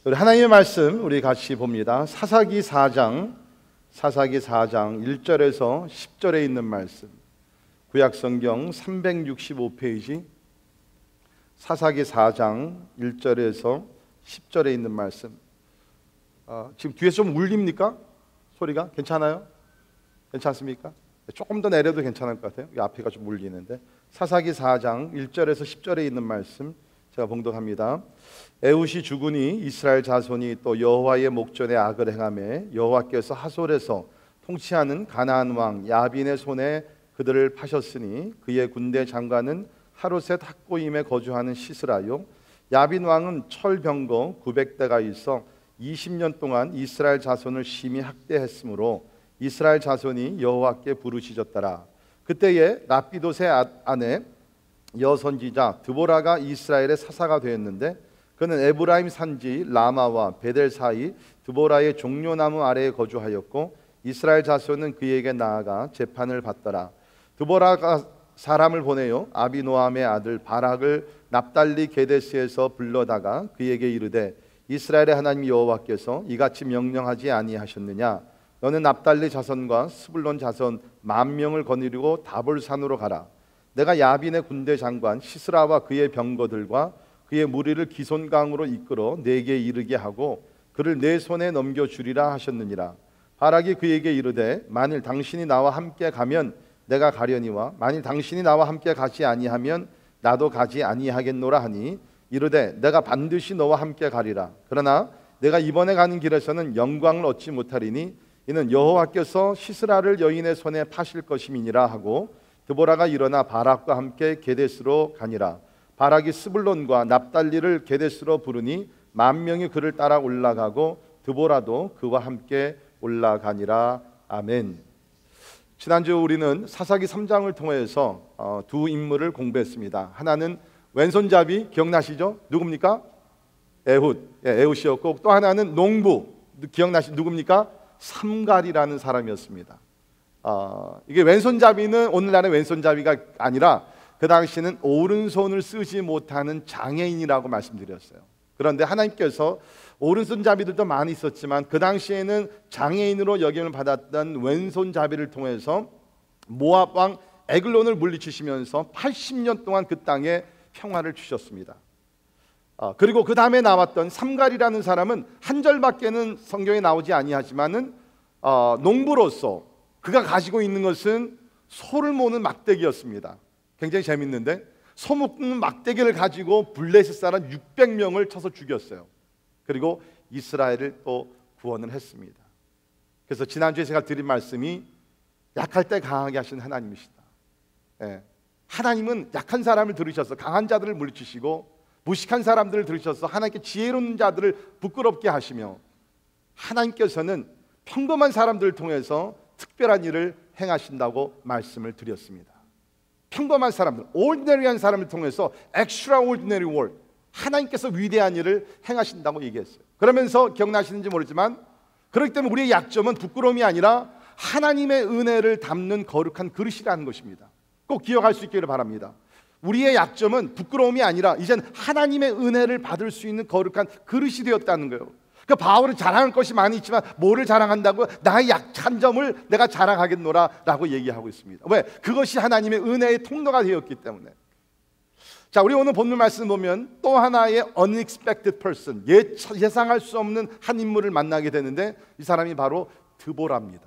우리 하나님의 말씀 우리 같이 봅니다. 사사기 4장 1절에서 10절에 있는 말씀. 구약성경 365페이지 사사기 4장 1절에서 10절에 있는 말씀. 지금 뒤에서 좀 울립니까? 소리가 괜찮아요? 괜찮습니까? 조금 더 내려도 괜찮을 것 같아요. 이 앞에가 좀 울리는데. 사사기 4장 1절에서 10절에 있는 말씀 제가 봉독합니다. 에훗이 죽으니 이스라엘 자손이 또 여호와의 목전에 악을 행하매 여호와께서 하솔에서 통치하는 가나안 왕 야빈의 손에 그들을 파셨으니 그의 군대 장관은 하롯셋 학고임에 거주하는 시스라요. 야빈 왕은 철병거 900대가 있어 20년 동안 이스라엘 자손을 심히 학대했으므로 이스라엘 자손이 여호와께 부르짖었더라. 그때에 라피도의 아내 여선지자 드보라가 이스라엘의 사사가 되었는데 그는 에브라임 산지 라마와 베델 사이 드보라의 종려나무 아래에 거주하였고 이스라엘 자손은 그에게 나아가 재판을 받더라. 드보라가 사람을 보내어 아비노함의 아들 바락을 납달리 게데스에서 불러다가 그에게 이르되 이스라엘의 하나님 여호와께서 이같이 명령하지 아니하셨느냐? 너는 납달리 자손과 스불론 자손 10,000명을 거느리고 다볼산으로 가라. 내가 야빈의 군대 장관 시스라와 그의 병거들과 그의 무리를 기손강으로 이끌어 내게 이르게 하고 그를 내 손에 넘겨주리라 하셨느니라. 바락이 그에게 이르되 만일 당신이 나와 함께 가면 내가 가려니와 만일 당신이 나와 함께 가지 아니하면 나도 가지 아니하겠노라 하니 이르되 내가 반드시 너와 함께 가리라. 그러나 내가 이번에 가는 길에서는 영광을 얻지 못하리니 이는 여호와께서 시스라를 여인의 손에 파실 것임이니라 하고 드보라가 일어나 바락과 함께 게데스로 가니라. 바락이 스불론과 납달리를 게데스로 부르니 10,000명이 그를 따라 올라가고 드보라도 그와 함께 올라가니라. 아멘. 지난주 우리는 사사기 3장을 통해서 두 인물을 공부했습니다. 하나는 왼손잡이 기억나시죠? 누굽니까? 에훗이었고 또 하나는 농부 누굽니까? 삼갈이라는 사람이었습니다. 이게 왼손잡이는 오늘날의 왼손잡이가 아니라 그 당시는 오른손을 쓰지 못하는 장애인이라고 말씀드렸어요. 그런데 하나님께서 오른손잡이들도 많이 있었지만 그 당시에는 장애인으로 여김을 받았던 왼손잡이를 통해서 모압 왕 에글론을 물리치시면서 80년 동안 그 땅에 평화를 주셨습니다. 그리고 그 다음에 나왔던 삼갈이라는 사람은 한 절밖에는 성경에 나오지 아니하지만은 농부로서 그가 가지고 있는 것은 소를 모는 막대기였습니다. 굉장히 재밌는데 소 묶는 막대기를 가지고 블레셋 사람 600명을 쳐서 죽였어요. 그리고 이스라엘을 또 구원을 했습니다. 그래서 지난주에 제가 드린 말씀이 약할 때 강하게 하신 하나님이시다. 하나님은 약한 사람을 들으셔서 강한 자들을 물리치시고 무식한 사람들을 들으셔서 하나님께 지혜로운 자들을 부끄럽게 하시며 하나님께서는 평범한 사람들을 통해서 특별한 일을 행하신다고 말씀을 드렸습니다. 평범한 사람들, ordinary한 사람을 통해서 extraordinary work, 하나님께서 위대한 일을 행하신다고 얘기했어요. 그러면서 기억나시는지 모르지만 그렇기 때문에 우리의 약점은 부끄러움이 아니라 하나님의 은혜를 담는 거룩한 그릇이라는 것입니다. 꼭 기억할 수 있기를 바랍니다. 우리의 약점은 부끄러움이 아니라 이젠 하나님의 은혜를 받을 수 있는 거룩한 그릇이 되었다는 거예요. 그 바울은 자랑할 것이 많이 있지만 뭐를 자랑한다고? 나의 약한 점을 내가 자랑하겠노라 라고 얘기하고 있습니다. 왜? 그것이 하나님의 은혜의 통로가 되었기 때문에. 자, 우리 오늘 본문 말씀 보면 또 하나의 unexpected person, 예상할 수 없는 한 인물을 만나게 되는데 이 사람이 바로 드보라입니다.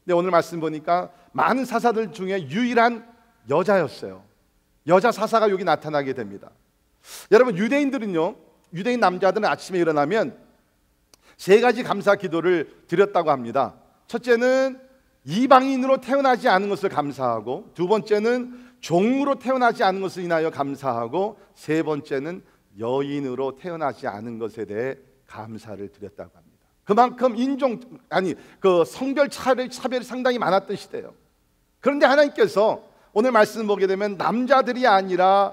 근데 오늘 말씀 보니까 많은 사사들 중에 유일한 여자였어요. 여자 사사가 여기 나타나게 됩니다. 여러분, 유대인들은요, 유대인 남자들은 아침에 일어나면 3가지 감사 기도를 드렸다고 합니다. 첫째는 이방인으로 태어나지 않은 것을 감사하고, 두 번째는 종으로 태어나지 않은 것을 인하여 감사하고, 세 번째는 여인으로 태어나지 않은 것에 대해 감사를 드렸다고 합니다. 그만큼 성별 차별이 상당히 많았던 시대예요. 그런데 하나님께서 오늘 말씀 보게 되면 남자들이 아니라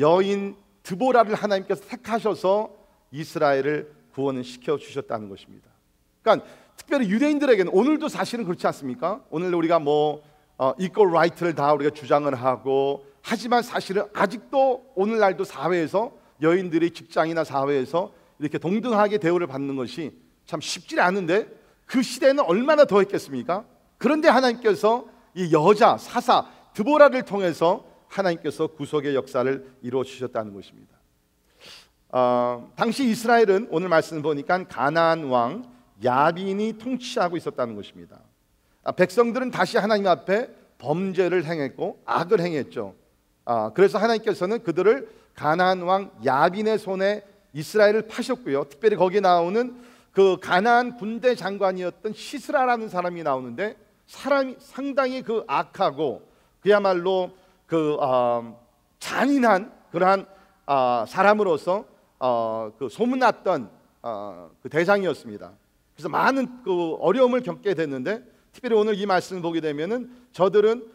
여인 드보라를 하나님께서 택하셔서 이스라엘을 구원을 시켜주셨다는 것입니다. 그러니까 특별히 유대인들에게는 오늘도 사실은 그렇지 않습니까? 오늘 우리가 equal right를 다 우리가 주장을 하고 하지만 사실은 아직도 오늘날도 사회에서 여인들이 직장이나 사회에서 이렇게 동등하게 대우를 받는 것이 참 쉽지 않은데 그 시대는 얼마나 더 했겠습니까? 그런데 하나님께서 이 여자 사사 드보라를 통해서 하나님께서 구속의 역사를 이루어 주셨다는 것입니다. 당시 이스라엘은 오늘 말씀 보니까 가나안 왕 야빈이 통치하고 있었다는 것입니다. 백성들은 다시 하나님 앞에 범죄를 행했고 악을 행했죠. 그래서 하나님께서는 그들을 가나안 왕 야빈의 손에 이스라엘을 파셨고요. 특별히 거기에 나오는 그 가나안 군대 장관이었던 시스라라는 사람이 나오는데 사람이 상당히 그 악하고 그야말로 그 잔인한 그러한 사람으로서 그 소문났던 그 대장이었습니다. 그래서 많은 그 어려움을 겪게 됐는데 특별히 오늘 이 말씀을 보게 되면은 저들은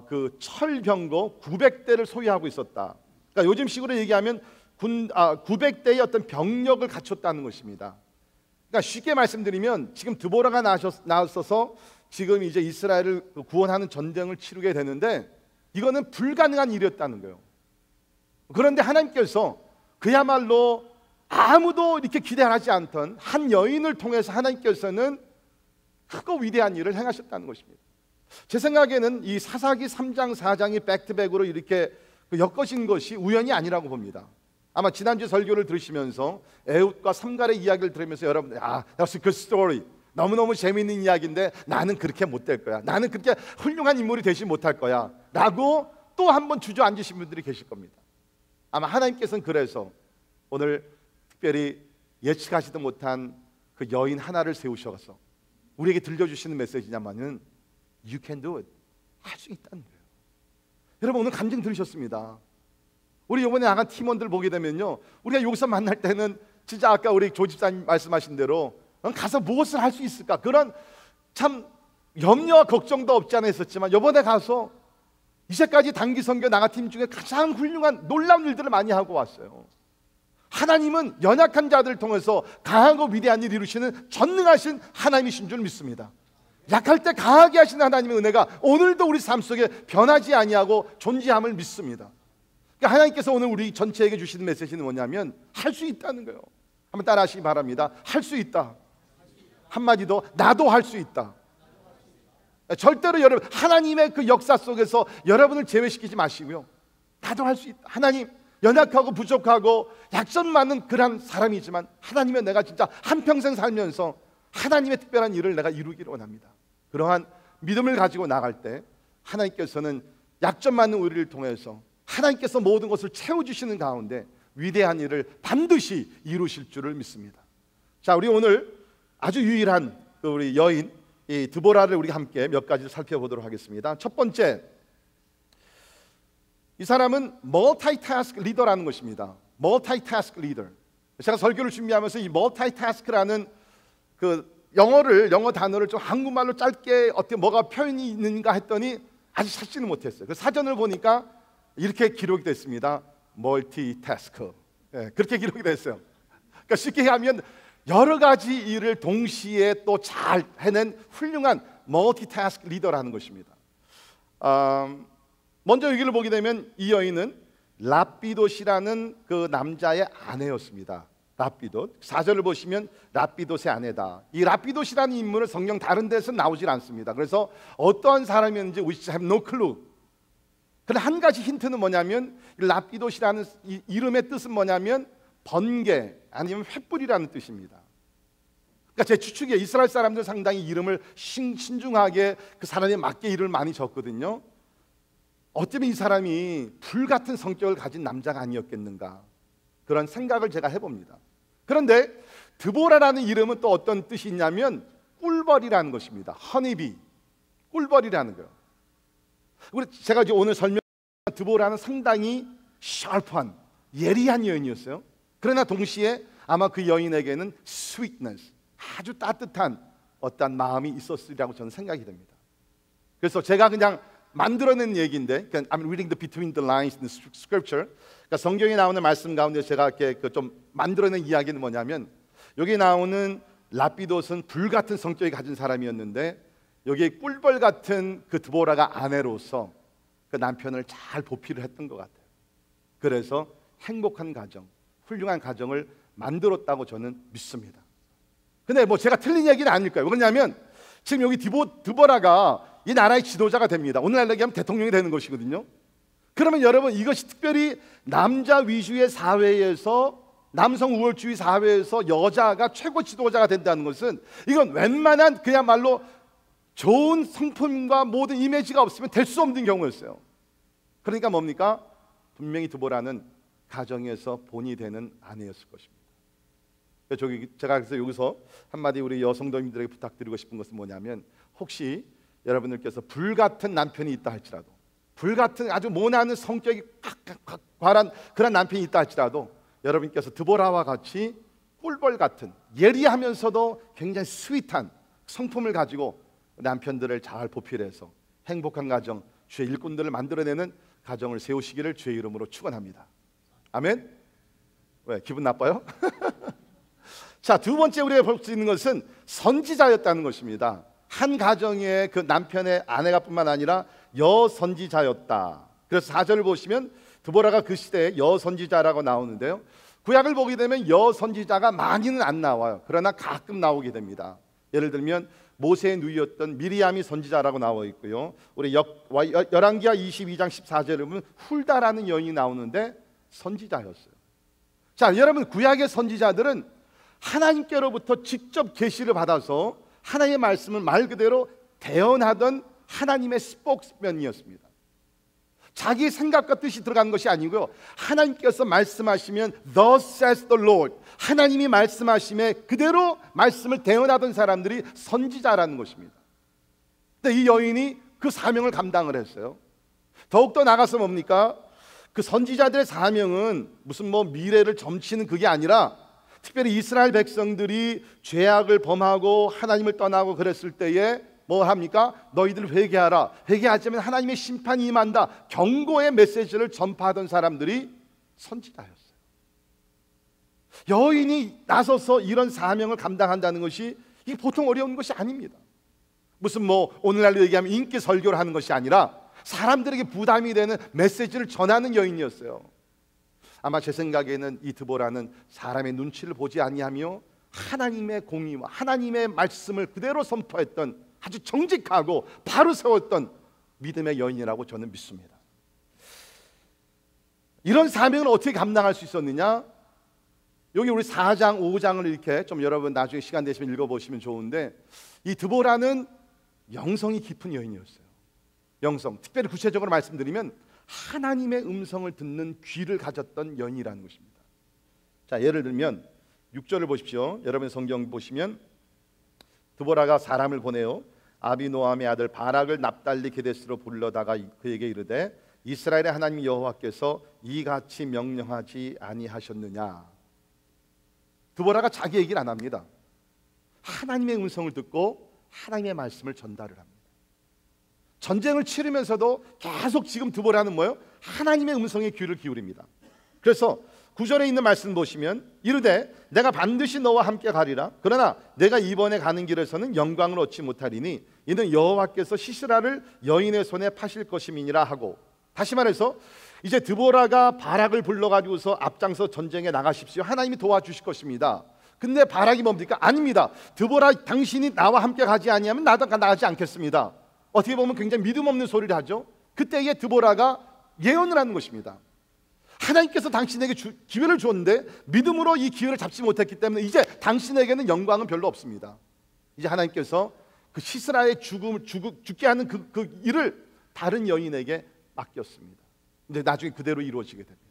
그 철병거 900대를 소유하고 있었다. 그러니까 요즘식으로 얘기하면 900대의 어떤 병력을 갖췄다는 것입니다. 그러니까 쉽게 말씀드리면 지금 드보라가 나서서 지금 이제 이스라엘을 구원하는 전쟁을 치르게 되는데 이거는 불가능한 일이었다는 거예요. 그런데 하나님께서 그야말로 아무도 이렇게 기대하지 않던 한 여인을 통해서 하나님께서는 크고 위대한 일을 행하셨다는 것입니다. 제 생각에는 이 사사기 3장 4장이 백투백으로 이렇게 엮어진 것이 우연이 아니라고 봅니다. 아마 지난주 설교를 들으시면서 에훗과 삼갈의 이야기를 들으면서 여러분들 that's a good story, 너무너무 재미있는 이야기인데 나는 그렇게 못 될 거야, 나는 그렇게 훌륭한 인물이 되지 못할 거야 라고 또 한 번 주저앉으신 분들이 계실 겁니다. 아마 하나님께서는 그래서 오늘 특별히 예측하지도 못한 그 여인 하나를 세우셔서 우리에게 들려주시는 메시지냐면은 You can do it, 할 수 있다는 거예요. 여러분 오늘 간증 들으셨습니다. 우리 이번에 나간 팀원들 보게 되면요, 우리가 여기서 만날 때는 진짜 아까 우리 조 집사님 말씀하신 대로 가서 무엇을 할 수 있을까 그런 참 염려와 걱정도 없지 않아 있었지만 이번에 가서 이제까지 단기 선교 나가 팀 중에 가장 훌륭한 놀라운 일들을 많이 하고 왔어요. 하나님은 연약한 자들을 통해서 강하고 위대한 일을 이루시는 전능하신 하나님이신 줄 믿습니다. 약할 때 강하게 하시는 하나님의 은혜가 오늘도 우리 삶 속에 변하지 아니하고 존재함을 믿습니다. 그러니까 하나님께서 오늘 우리 전체에게 주시는 메시지는 뭐냐면 할 수 있다는 거예요. 한번 따라 하시기 바랍니다. 할 수 있다. 한마디 더, 나도 할 수 있다. 절대로 여러분 하나님의 그 역사 속에서 여러분을 제외시키지 마시고요, 나도 할 수 있다. 하나님, 연약하고 부족하고 약점 많은 그런 사람이지만 하나님의 내가 진짜 한평생 살면서 하나님의 특별한 일을 내가 이루기를 원합니다. 그러한 믿음을 가지고 나갈 때 하나님께서는 약점 많은 우리를 통해서 하나님께서 모든 것을 채워주시는 가운데 위대한 일을 반드시 이루실 줄을 믿습니다. 자, 우리 오늘 아주 유일한 우리 여인 이 드보라를 우리가 함께 몇 가지를 살펴보도록 하겠습니다. 첫 번째, 이 사람은 멀티태스크 리더라는 것입니다. 멀티태스크 리더. 제가 설교를 준비하면서 이 멀티태스크라는 그 영어 단어를 좀 한국말로 짧게 어떻게 뭐가 표현이 있는가 했더니 아직 찾지는 못했어요. 그 사전을 보니까 이렇게 기록이 됐습니다. 멀티태스크. 그렇게 기록이 됐어요. 그러니까 쉽게 하면 여러 가지 일을 동시에 또 잘 해낸 훌륭한 멀티태스크 리더라는 것입니다. 먼저 여기를 보게 되면 이 여인은 랍비돗이라는 그 남자의 아내였습니다. 랍비돗. 4절을 보시면 랍비돗의 아내다. 이 랍비돗이라는 인물은 성경 다른 데서 나오질 않습니다. 그래서 어떠한 사람이었는지 we have no clue. 그런데 한 가지 힌트는 뭐냐면 랍비돗이라는 이 이름의 뜻은 뭐냐면 번개 아니면 횃불이라는 뜻입니다. 그러니까 제 추측에 이스라엘 사람들 상당히 이름을 신중하게 그 사람에 맞게 이름을 많이 적거든요. 어쩌면 이 사람이 불같은 성격을 가진 남자가 아니었겠는가 그런 생각을 제가 해봅니다. 그런데 드보라라는 이름은 또 어떤 뜻이 있냐면 꿀벌이라는 것입니다. 허니비, 꿀벌이라는 거예요. 그리고 제가 이제 오늘 설명한 드보라는 상당히 샤프한 예리한 여인이었어요. 그러나 동시에 아마 그 여인에게는 sweetness, 아주 따뜻한 어떤 마음이 있었으리라고 저는 생각이 됩니다. 그래서 제가 그냥 만들어낸 얘기인데, 그러니까 I'm reading the between the lines in the scripture. 그러니까 성경에 나오는 말씀 가운데 제가 이렇게 좀 만들어낸 이야기는 뭐냐면 여기 나오는 랍비돗은 불같은 성격이 가진 사람이었는데 여기에 꿀벌 같은 그 드보라가 아내로서 그 남편을 잘 보필을 했던 것 같아요. 그래서 행복한 가정, 훌륭한 가정을 만들었다고 저는 믿습니다. 근데 뭐 제가 틀린 얘기는 아닐 거예요. 왜냐하면 지금 여기 드보라가 이 나라의 지도자가 됩니다. 오늘날 얘기하면 대통령이 되는 것이거든요. 그러면 여러분, 이것이 특별히 남자 위주의 사회에서, 남성 우월주의 사회에서 여자가 최고 지도자가 된다는 것은, 이건 웬만한 그야말로 좋은 성품과 모든 이미지가 없으면 될 수 없는 경우였어요. 그러니까 뭡니까? 분명히 드보라는 가정에서 본이 되는 아내였을 것입니다. 제가 그래서 여기서 한마디 우리 여성도민들에게 부탁드리고 싶은 것은 뭐냐면, 혹시 여러분들께서 불같은 남편이 있다 할지라도, 불같은 아주 모나는 성격이 과한 그런 남편이 있다 할지라도, 여러분께서 드보라와 같이 꿀벌 같은 예리하면서도 굉장히 스윗한 성품을 가지고 남편들을 잘 보필해서 행복한 가정, 주의 일꾼들을 만들어내는 가정을 세우시기를 주의 이름으로 축원합니다. 아멘. 왜 기분 나빠요? 자, 두 번째 우리가 볼 수 있는 것은 선지자였다는 것입니다. 한 가정의 그 남편의 아내가 뿐만 아니라 여선지자였다. 그래서 4절을 보시면 드보라가 그 시대에 여선지자라고 나오는데요, 구약을 보게 되면 여선지자가 많이는 안 나와요. 그러나 가끔 나오게 됩니다. 예를 들면 모세의 누이였던 미리암이 선지자라고 나와 있고요, 우리 열왕기하 22장 14절에 보면 훌다라는 여인이 나오는데 선지자였어요. 자, 여러분, 구약의 선지자들은 하나님께로부터 직접 계시를 받아서 하나님의 말씀을 말 그대로 대언하던 하나님의 스포크스맨이었습니다. 자기 생각과 뜻이 들어간 것이 아니고요, 하나님께서 말씀하시면 Thus says the Lord, 하나님이 말씀하심에 그대로 말씀을 대언하던 사람들이 선지자라는 것입니다. 근데 이 여인이 그 사명을 감당을 했어요. 더욱더 나가서 뭡니까? 그 선지자들의 사명은 무슨 뭐 미래를 점치는 그게 아니라, 특별히 이스라엘 백성들이 죄악을 범하고 하나님을 떠나고 그랬을 때에 뭐 합니까? 너희들 회개하라, 회개하지 않으면 하나님의 심판이 임한다, 경고의 메시지를 전파하던 사람들이 선지자였어요. 여인이 나서서 이런 사명을 감당한다는 것이 이게 보통 어려운 것이 아닙니다. 무슨 뭐 오늘날로 얘기하면 인기 설교를 하는 것이 아니라 사람들에게 부담이 되는 메시지를 전하는 여인이었어요. 아마 제 생각에는 이 드보라는 사람의 눈치를 보지 아니하며 하나님의 공의와 하나님의 말씀을 그대로 선포했던 아주 정직하고 바로 세웠던 믿음의 여인이라고 저는 믿습니다. 이런 사명을 어떻게 감당할 수 있었느냐? 여기 우리 4장, 5장을 이렇게 좀 여러분 나중에 시간 되시면 읽어보시면 좋은데, 이 드보라는 영성이 깊은 여인이었어요. 영성, 특별히 구체적으로 말씀드리면 하나님의 음성을 듣는 귀를 가졌던 여인이라는 것입니다. 자, 예를 들면 6절을 보십시오. 여러분 성경 보시면 드보라가 사람을 보내요. 아비노함의 아들 바락을 납달리 게데스로 불러다가 그에게 이르되 이스라엘의 하나님 여호와께서 이같이 명령하지 아니하셨느냐. 드보라가 자기 얘기를 안 합니다. 하나님의 음성을 듣고 하나님의 말씀을 전달을 합니다. 전쟁을 치르면서도 계속 지금 드보라는 뭐예요? 하나님의 음성에 귀를 기울입니다. 그래서 9절에 있는 말씀 보시면 이르되 내가 반드시 너와 함께 가리라. 그러나 내가 이번에 가는 길에서는 영광을 얻지 못하리니 이는 여호와께서 시스라를 여인의 손에 파실 것임이니라 하고, 다시 말해서 이제 드보라가 바락을 불러가지고서 앞장서 전쟁에 나가십시오, 하나님이 도와주실 것입니다. 근데 바락이 뭡니까? 아닙니다. 드보라, 당신이 나와 함께 가지 아니하면 나도 나가지 않겠습니다. 어떻게 보면 굉장히 믿음 없는 소리를 하죠. 그때에 드보라가 예언을 하는 것입니다. 하나님께서 당신에게 기회를 줬는데 믿음으로 이 기회를 잡지 못했기 때문에 이제 당신에게는 영광은 별로 없습니다. 이제 하나님께서 그 시스라의 죽게 하는 그 일을 다른 여인에게 맡겼습니다. 근데 나중에 그대로 이루어지게 됩니다.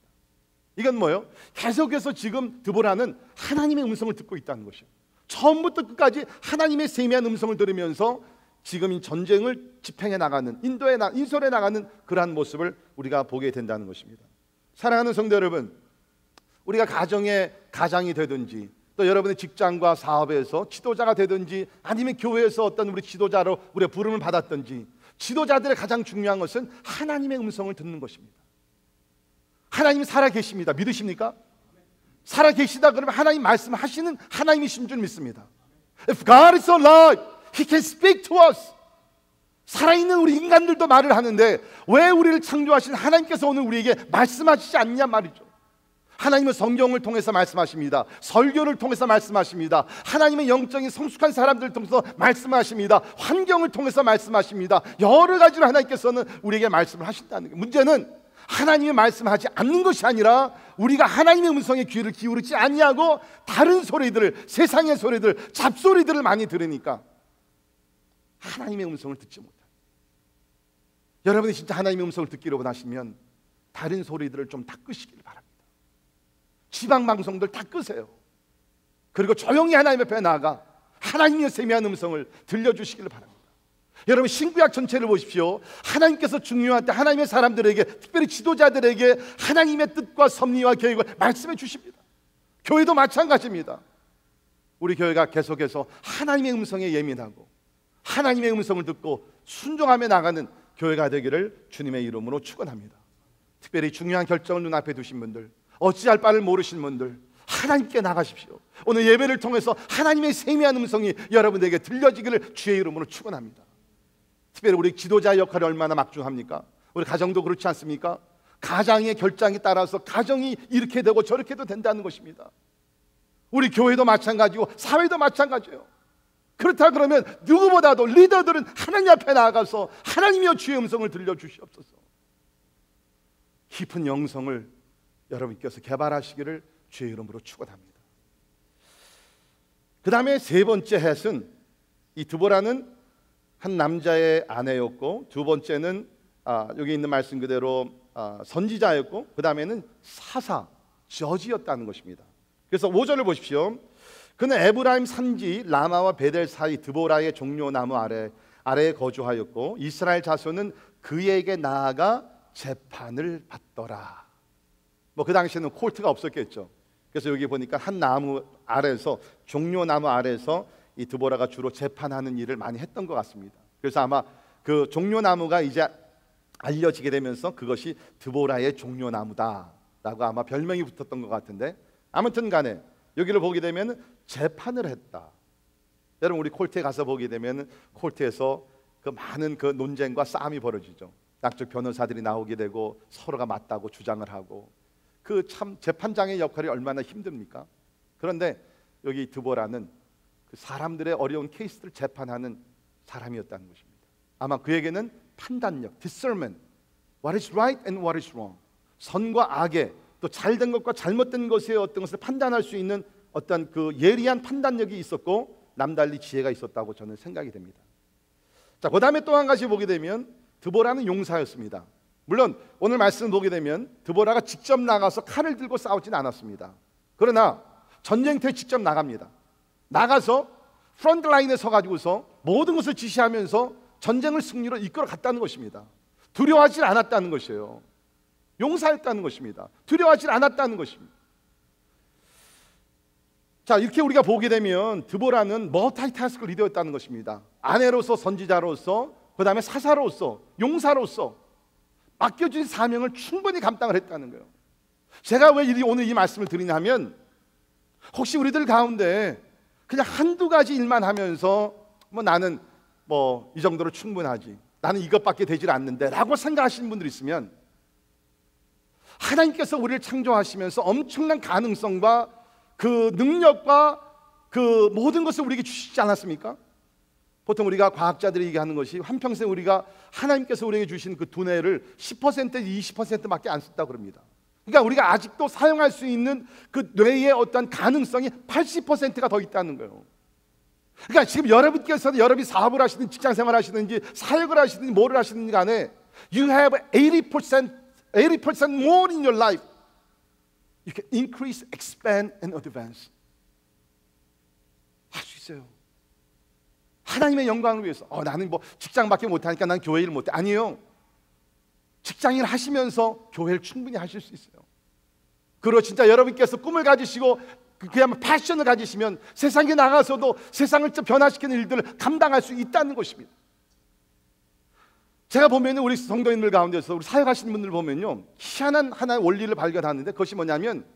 이건 뭐예요? 계속해서 지금 드보라는 하나님의 음성을 듣고 있다는 것이에요. 처음부터 끝까지 하나님의 세미한 음성을 들으면서 지금 이 전쟁을 집행해 나가는, 인솔해 나가는 그러한 모습을 우리가 보게 된다는 것입니다. 사랑하는 성도 여러분, 우리가 가장이 되든지 또 여러분의 직장과 사업에서 지도자가 되든지 아니면 교회에서 어떤 우리 지도자로 우리가 부름을 받았든지, 지도자들의 가장 중요한 것은 하나님의 음성을 듣는 것입니다. 하나님이 살아계십니다. 믿으십니까? 살아계시다 그러면 하나님 말씀하시는 하나님이신 줄 믿습니다. If God is alive, He can speak to us. 살아있는 우리 인간들도 말을 하는데 왜 우리를 창조하신 하나님께서 오늘 우리에게 말씀하시지 않냐 말이죠. 하나님은 성경을 통해서 말씀하십니다. 설교를 통해서 말씀하십니다. 하나님의 영적인 성숙한 사람들을 통해서 말씀하십니다. 환경을 통해서 말씀하십니다. 여러 가지로 하나님께서는 우리에게 말씀을 하신다는 거예요. 문제는 하나님이 말씀하지 않는 것이 아니라 우리가 하나님의 음성에 귀를 기울이지 아니하고 다른 소리들을, 세상의 소리들, 잡소리들을 많이 들으니까 하나님의 음성을 듣지 못해요. 여러분이 진짜 하나님의 음성을 듣기로 원하시면 다른 소리들을 좀 다 끄시길 바랍니다. 지방방송들 다 끄세요. 그리고 조용히 하나님 앞에 나아가 하나님의 세미한 음성을 들려주시길 바랍니다. 여러분, 신구약 전체를 보십시오. 하나님께서 중요한 때 하나님의 사람들에게, 특별히 지도자들에게 하나님의 뜻과 섭리와 계획을 말씀해 주십니다. 교회도 마찬가지입니다. 우리 교회가 계속해서 하나님의 음성에 예민하고 하나님의 음성을 듣고 순종하며 나가는 교회가 되기를 주님의 이름으로 축원합니다. 특별히 중요한 결정을 눈앞에 두신 분들, 어찌할 바를 모르신 분들, 하나님께 나가십시오. 오늘 예배를 통해서 하나님의 세미한 음성이 여러분에게 들려지기를 주의 이름으로 축원합니다. 특별히 우리 지도자의 역할이 얼마나 막중합니까? 우리 가정도 그렇지 않습니까? 가장의 결정에 따라서 가정이 이렇게 되고 저렇게도 된다는 것입니다. 우리 교회도 마찬가지고 사회도 마찬가지예요. 그렇다 그러면 누구보다도 리더들은 하나님 앞에 나아가서 하나님이여 주의 음성을 들려주시옵소서. 깊은 영성을 여러분께서 개발하시기를 주의 이름으로 축원합니다. 그 다음에 세 번째 헷은, 이 드보라는 한 남자의 아내였고, 두 번째는 여기 있는 말씀 그대로 선지자였고, 그 다음에는 사사, 저지였다는 것입니다. 그래서 5절을 보십시오. 그는 에브라임 산지 라마와 베델 사이 드보라의 종려나무 아래에 거주하였고, 이스라엘 자손은 그에게 나아가 재판을 받더라. 그 당시에는 콜트가 없었겠죠. 그래서 여기 보니까 한 나무 아래에서, 종려나무 아래에서 이 드보라가 주로 재판하는 일을 많이 했던 것 같습니다. 그래서 아마 그 종려나무가 이제 알려지게 되면서 그것이 드보라의 종려나무다라고 아마 별명이 붙었던 것 같은데, 아무튼 간에 여기를 보게 되면 재판을 했다. 여러분, 우리 콜트에 가서 보게 되면 콜트에서 그 많은 그 논쟁과 싸움이 벌어지죠. 양쪽 변호사들이 나오게 되고 서로가 맞다고 주장을 하고, 그 참 재판장의 역할이 얼마나 힘듭니까? 그런데 여기 드보라는 그 사람들의 어려운 케이스를 재판하는 사람이었다는 것입니다. 아마 그에게는 판단력, discernment, what is right and what is wrong, 선과 악의, 또 잘된 것과 잘못된 것의 어떤 것을 판단할 수 있는 어떤 그 예리한 판단력이 있었고, 남달리 지혜가 있었다고 저는 생각이 됩니다. 자, 그 다음에 또 한 가지 보게 되면 드보라는 용사였습니다. 물론 오늘 말씀 보게 되면 드보라가 직접 나가서 칼을 들고 싸우진 않았습니다. 그러나 전쟁터에 직접 나갑니다. 나가서 프론트 라인에 서가지고서 모든 것을 지시하면서 전쟁을 승리로 이끌어 갔다는 것입니다. 두려워하지 않았다는 것이에요. 용사였다는 것입니다. 두려워하지 않았다는 것입니다. 자, 이렇게 우리가 보게 되면 드보라는 멀티태스크 리더였다는 것입니다. 아내로서, 선지자로서, 그 다음에 사사로서, 용사로서 맡겨진 사명을 충분히 감당을 했다는 거예요. 제가 왜 오늘 이 말씀을 드리냐면, 혹시 우리들 가운데 그냥 한두 가지 일만 하면서 나는 이 정도로 충분하지, 나는 이것밖에 되질 않는데 라고 생각하시는 분들이 있으면, 하나님께서 우리를 창조하시면서 엄청난 가능성과 그 능력과 그 모든 것을 우리에게 주시지 않았습니까? 보통 우리가 과학자들이 얘기하는 것이, 한평생 우리가 하나님께서 우리에게 주신 그 두뇌를 10%, 20%밖에 안 썼다고 그럽니다. 그러니까 우리가 아직도 사용할 수 있는 그 뇌의 어떤 가능성이 80%가 더 있다는 거예요. 그러니까 지금 여러분께서는 여러분이 사업을 하시든 직장생활 하시든지 사역을 하시든지 뭐를 하시든지 간에 You have 80% more in your life. You can increase, expand and advance. 할 수 있어요. 하나님의 영광을 위해서. 나는 직장밖에 못하니까 난 교회 일 못해. 아니에요. 직장일 하시면서 교회를 충분히 하실 수 있어요. 그리고 진짜 여러분께서 꿈을 가지시고 그야말로 패션을 가지시면 세상에 나가서도 세상을 변화시키는 일들을 감당할 수 있다는 것입니다. 제가 보면 우리 성도님들 가운데서 우리 사역하시는 분들 보면요, 희한한 하나의 원리를 발견하는데, 그것이 뭐냐면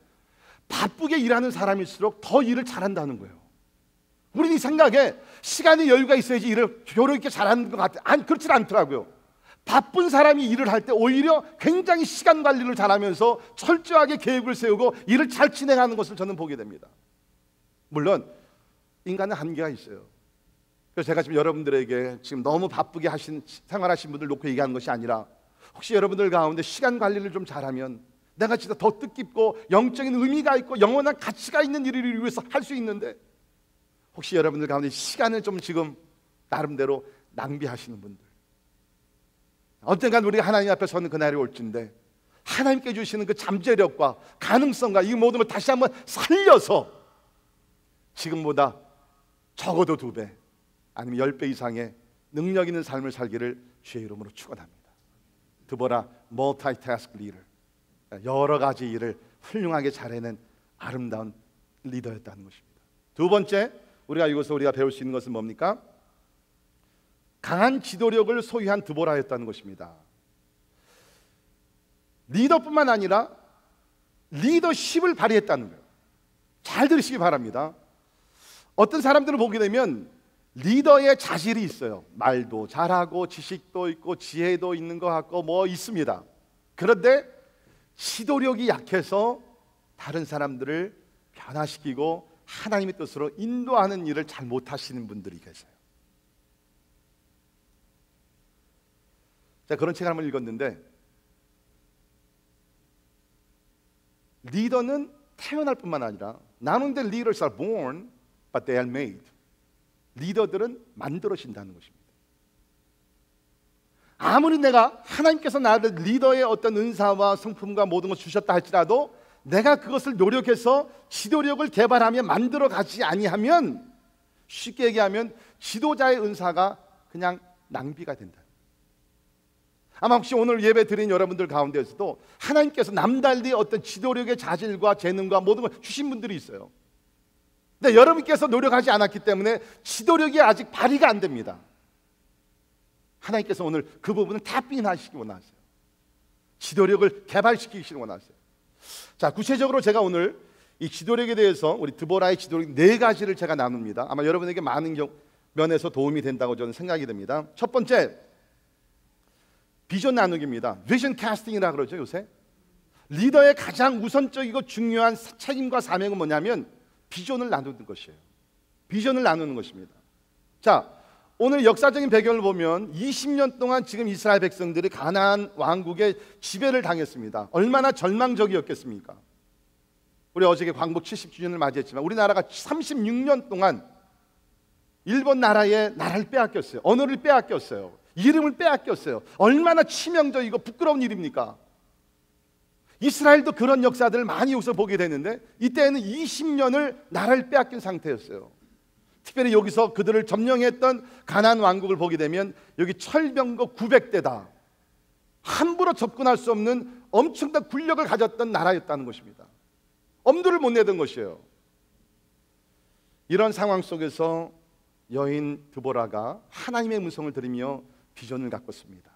바쁘게 일하는 사람일수록 더 일을 잘한다는 거예요. 우리는 이 생각에 시간의 여유가 있어야지 일을 효율 있게 잘하는 것 같아요. 아니, 그렇지 않더라고요. 바쁜 사람이 일을 할 때 오히려 굉장히 시간 관리를 잘하면서 철저하게 계획을 세우고 일을 잘 진행하는 것을 저는 보게 됩니다. 물론 인간은 한계가 있어요. 그래서 제가 지금 여러분들에게 지금 너무 바쁘게 생활하신 분들 놓고 얘기하는 것이 아니라, 혹시 여러분들 가운데 시간 관리를 좀 잘하면 내가 진짜 더 뜻깊고 영적인 의미가 있고 영원한 가치가 있는 일을 위해서 할 수 있는데, 혹시 여러분들 가운데 시간을 좀 지금 나름대로 낭비하시는 분들, 언젠간 우리가 하나님 앞에 서는 그날이 올진데 하나님께 주시는 그 잠재력과 가능성과 이 모든 걸 다시 한번 살려서 지금보다 적어도 2배 아니면 10배 이상의 능력 있는 삶을 살기를 주의 이름으로 축원합니다. 드보라 멀티태스크 리더, 여러 가지 일을 훌륭하게 잘해낸 아름다운 리더였다는 것입니다. 두 번째, 우리가 배울 수 있는 것은 뭡니까? 강한 지도력을 소유한 드보라였다는 것입니다. 리더뿐만 아니라 리더십을 발휘했다는 거예요. 잘 들으시기 바랍니다. 어떤 사람들을 보게 되면 리더의 자질이 있어요. 말도 잘하고 지식도 있고 지혜도 있는 것 같고 뭐 있습니다. 그런데 지도력이 약해서 다른 사람들을 변화시키고 하나님의 뜻으로 인도하는 일을 잘 못하시는 분들이 계세요. 제가 그런 책을 한번 읽었는데, 리더는 태어날 뿐만 아니라 not only the leaders are born, but they are made. 리더들은 만들어진다는 것입니다. 아무리 내가 하나님께서 나를 리더의 어떤 은사와 성품과 모든 것을 주셨다 할지라도 내가 그것을 노력해서 지도력을 개발하며 만들어가지 아니하면, 쉽게 얘기하면 지도자의 은사가 그냥 낭비가 된다. 아마 혹시 오늘 예배 드린 여러분들 가운데서도 하나님께서 남달리 어떤 지도력의 자질과 재능과 모든 걸 주신 분들이 있어요. 근데 여러분께서 노력하지 않았기 때문에 지도력이 아직 발휘가 안 됩니다. 하나님께서 오늘 그 부분을 타빙하시기 원하세요. 지도력을 개발시키시기 원하세요. 자, 구체적으로 제가 오늘 이 지도력에 대해서 우리 드보라의 지도력 4가지를 제가 나눕니다. 아마 여러분에게 많은 면에서 도움이 된다고 저는 생각이 됩니다. 첫 번째, 비전 나누기입니다. 비전 캐스팅이라고 그러죠, 요새. 리더의 가장 우선적이고 중요한 책임과 사명은 뭐냐면 비전을 나누는 것이에요. 비전을 나누는 것입니다. 자, 오늘 역사적인 배경을 보면 20년 동안 지금 이스라엘 백성들이 가나안 왕국의 지배를 당했습니다. 얼마나 절망적이었겠습니까? 우리 어저께 광복 70주년을 맞이했지만 우리나라가 36년 동안 일본 나라의 나라를 빼앗겼어요. 언어를 빼앗겼어요. 이름을 빼앗겼어요. 얼마나 치명적이고 부끄러운 일입니까? 이스라엘도 그런 역사들을 많이 여기서 보게 되는데, 이때는 20년을 나라를 빼앗긴 상태였어요. 특별히 여기서 그들을 점령했던 가나안 왕국을 보게 되면 여기 철병거 900대다. 함부로 접근할 수 없는 엄청난 군력을 가졌던 나라였다는 것입니다. 엄두를 못 내던 것이에요. 이런 상황 속에서 여인 드보라가 하나님의 음성을 들으며 비전을 갖고 있습니다.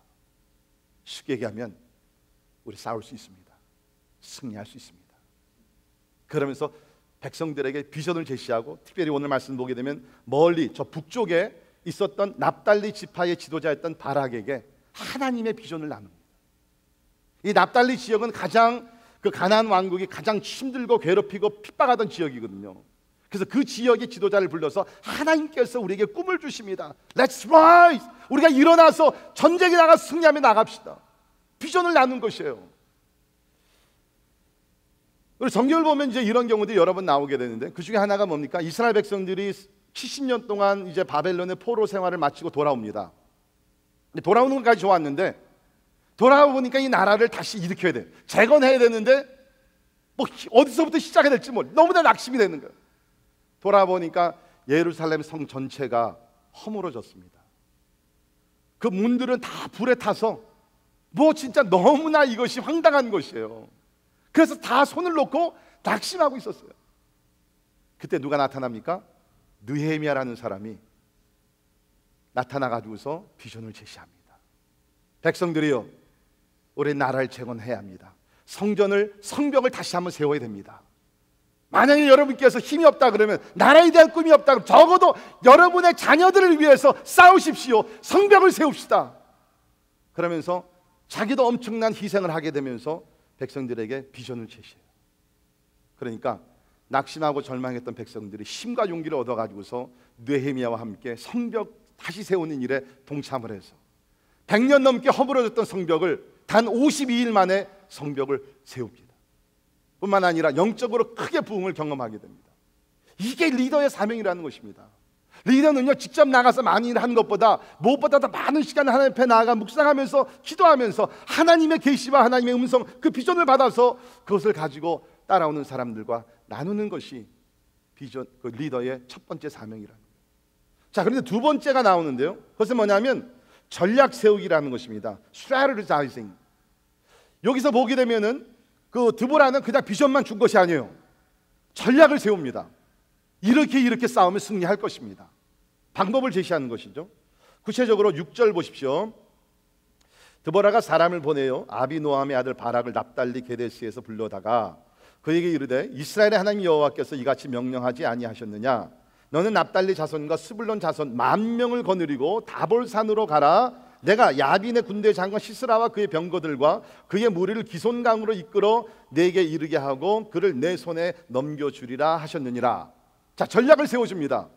쉽게 얘기하면 우리 싸울 수 있습니다. 승리할 수 있습니다. 그러면서 백성들에게 비전을 제시하고, 특별히 오늘 말씀 보게 되면 멀리 저 북쪽에 있었던 납달리 지파의 지도자였던 바락에게 하나님의 비전을 나눕니다. 이 납달리 지역은 가장 그 가나안 왕국이 가장 힘들고 괴롭히고 핍박하던 지역이거든요. 그래서 그 지역의 지도자를 불러서 하나님께서 우리에게 꿈을 주십니다. Let's rise! 우리가 일어나서 전쟁에 나가 승리하며 나갑시다. 비전을 나눈 것이에요. 그리고 성경을 보면 이제 이런 경우들이 여러 번 나오게 되는데, 그 중에 하나가 뭡니까? 이스라엘 백성들이 70년 동안 이제 바벨론의 포로 생활을 마치고 돌아옵니다. 근데 돌아오는 것까지 좋았는데 돌아와 보니까 이 나라를 다시 일으켜야 돼. 재건해야 되는데 뭐 어디서부터 시작해야 될지 너무나 낙심이 되는 거예요. 돌아와 보니까 예루살렘 성 전체가 허물어졌습니다. 그 문들은 다 불에 타서 뭐 진짜 너무나 이것이 황당한 것이에요. 그래서 다 손을 놓고 낙심하고 있었어요. 그때 누가 나타납니까? 느헤미야라는 사람이 나타나가지고서 비전을 제시합니다. 백성들이요, 우리 나라를 재건해야 합니다. 성벽을 다시 한번 세워야 됩니다. 만약에 여러분께서 힘이 없다 그러면, 나라에 대한 꿈이 없다 그러면 적어도 여러분의 자녀들을 위해서 싸우십시오. 성벽을 세웁시다. 그러면서 자기도 엄청난 희생을 하게 되면서 백성들에게 비전을 제시해요. 그러니까 낙심하고 절망했던 백성들이 힘과 용기를 얻어가지고서 느헤미야와 함께 성벽 다시 세우는 일에 동참을 해서 100년 넘게 허물어졌던 성벽을 단 52일 만에 성벽을 세웁니다. 뿐만 아니라 영적으로 크게 부흥을 경험하게 됩니다. 이게 리더의 사명이라는 것입니다. 리더는요, 직접 나가서 많은 일을 하는 것보다 무엇보다 더 많은 시간을 하나님 앞에 나아가 묵상하면서 기도하면서 하나님의 계시와 하나님의 음성, 그 비전을 받아서 그것을 가지고 따라오는 사람들과 나누는 것이 비전, 그 리더의 첫 번째 사명이라는 거예요. 자, 그런데 두 번째가 나오는데요, 그것은 뭐냐면 전략 세우기라는 것입니다. strategizing. 여기서 보게 되면은 그 드보라는 그냥 비전만 준 것이 아니에요. 전략을 세웁니다. 이렇게 싸우면 승리할 것입니다. 방법을 제시하는 것이죠. 구체적으로 6절 보십시오. 드보라가 사람을 보내요. 아비노함의 아들 바락을 납달리 게데스에서 불러다가 그에게 이르되 이스라엘의 하나님 여호와께서 이같이 명령하지 아니하셨느냐? 너는 납달리 자손과 스불론 자손 10,000명을 거느리고 다볼산으로 가라. 내가 야빈의 군대 장관 시스라와 그의 병거들과 그의 무리를 기손강으로 이끌어 내게 이르게 하고 그를 내 손에 넘겨주리라 하셨느니라. 자, 전략을 세워줍니다.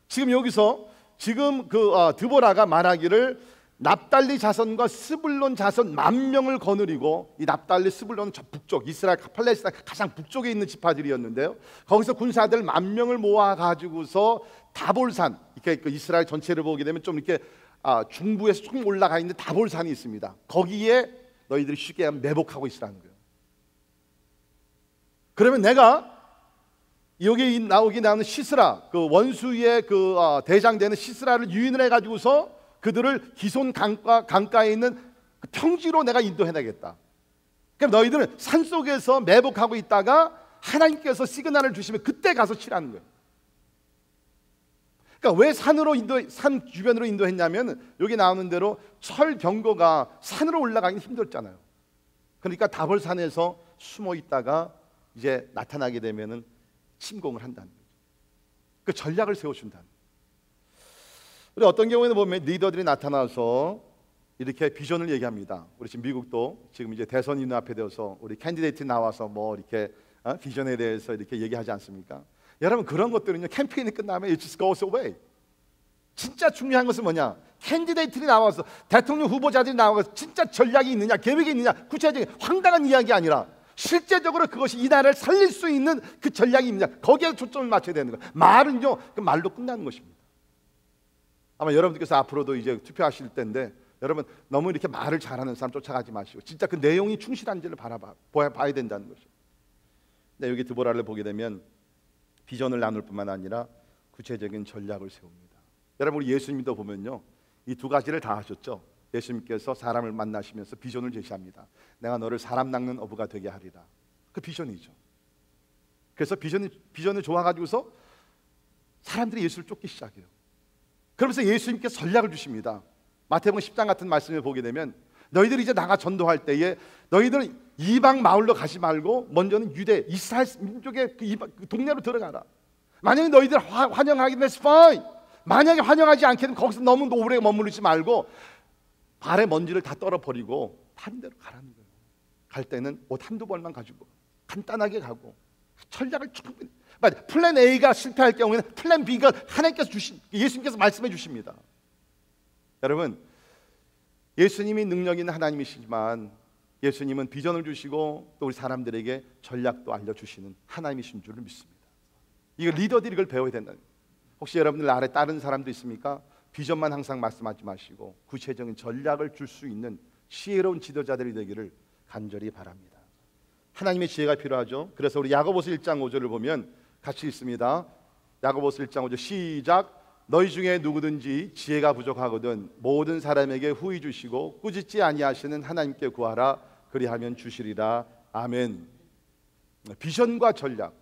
지금 여기서 지금 드보라가 말하기를 납달리 자손과 스불론 자손 10,000명을 거느리고, 이 납달리 스불론은 저 북쪽 이스라엘 팔레스타인 가장 북쪽에 있는 지파들이었는데요, 거기서 군사들 10,000명을 모아 가지고서 다볼산, 이렇게 그 이스라엘 전체를 보게 되면 좀 이렇게 중부에서 조금 올라가 있는 다볼산이 있습니다. 거기에 너희들이 쉽게 매복하고 있으라는 거예요. 그러면 내가 여기 나오는 시스라, 그 원수의 그 대장 되는 시스라를 유인을 해가지고서 그들을 기손 강가에 있는 그 평지로 내가 인도해내겠다. 그럼 너희들은 산 속에서 매복하고 있다가 하나님께서 시그널을 주시면 그때 가서 치라는 거예요. 그러니까 왜 산 주변으로 인도했냐면 여기 나오는 대로 철 병거가 산으로 올라가기는 힘들잖아요. 그러니까 다볼산에서 숨어 있다가 이제 나타나게 되면은 침공을 한다는 거죠. 그 전략을 세워준다는 거예요. 우리 어떤 경우에는 보면 리더들이 나타나서 이렇게 비전을 얘기합니다. 우리 지금 미국도 지금 이제 대선 있는 앞에 되어서 우리 캔디데이트 나와서 뭐 이렇게 비전에 대해서 이렇게 얘기하지 않습니까? 여러분, 그런 것들은요, 캠페인이 끝나면 it just goes away. 진짜 중요한 것은 뭐냐? 캔디데이트들이 나와서, 대통령 후보자들이 나와서 진짜 전략이 있느냐, 계획이 있느냐, 구체적인 황당한 이야기 아니라 실제적으로 그것이 이 나라를 살릴 수 있는 그 전략이 있느냐, 거기에 초점을 맞춰야 되는 거예요. 말은요, 그 말로 끝나는 것입니다. 아마 여러분들께서 앞으로도 이제 투표하실 때인데, 여러분 너무 이렇게 말을 잘하는 사람 쫓아가지 마시고 진짜 그 내용이 충실한지를 봐야 된다는 것이죠. 근데 여기 드보라를 보게 되면 비전을 나눌 뿐만 아니라 구체적인 전략을 세웁니다. 여러분, 우리 예수님도 보면요, 이 두 가지를 다 하셨죠. 예수님께서 사람을 만나시면서 비전을 제시합니다. 내가 너를 사람 낚는 어부가 되게 하리라. 그 비전이죠. 그래서 비전을 좋아가지고서 사람들이 예수를 쫓기 시작해요. 그러면서 예수님께서 전략을 주십니다. 마태복음 10장 같은 말씀을 보게 되면 너희들이 이제 나가 전도할 때에 너희들은 이방 마을로 가지 말고 먼저는 유대 이스라엘 민족의 그 동네로 들어가라. 만약에 너희들 환영하게 되면 fine. 만약에 환영하지 않게 되면 거기서 너무 오래 머무르지 말고 발에 먼지를 다 떨어버리고 다른 데로 가라는 거예요. 갈 때는 옷 한두 벌만 가지고 간단하게 가고 전략을 충분히, 플랜 A가 실패할 경우에는 플랜 B가 하나님께서 예수님께서 말씀해 주십니다. 여러분, 예수님이 능력 있는 하나님이시지만 예수님은 비전을 주시고 또 우리 사람들에게 전략도 알려주시는 하나님이신 줄을 믿습니다. 이거 리더들이 이걸 배워야 된다는 거예요. 혹시 여러분들 아래 다른 사람도 있습니까? 비전만 항상 말씀하지 마시고 구체적인 전략을 줄 수 있는 지혜로운 지도자들이 되기를 간절히 바랍니다. 하나님의 지혜가 필요하죠. 그래서 우리 야고보서 1장 5절을 보면 같이 읽습니다. 야고보서 1장 5절 시작. 너희 중에 누구든지 지혜가 부족하거든 모든 사람에게 후히 주시고 꾸짖지 아니하시는 하나님께 구하라. 그리하면 주시리라. 아멘. 비전과 전략.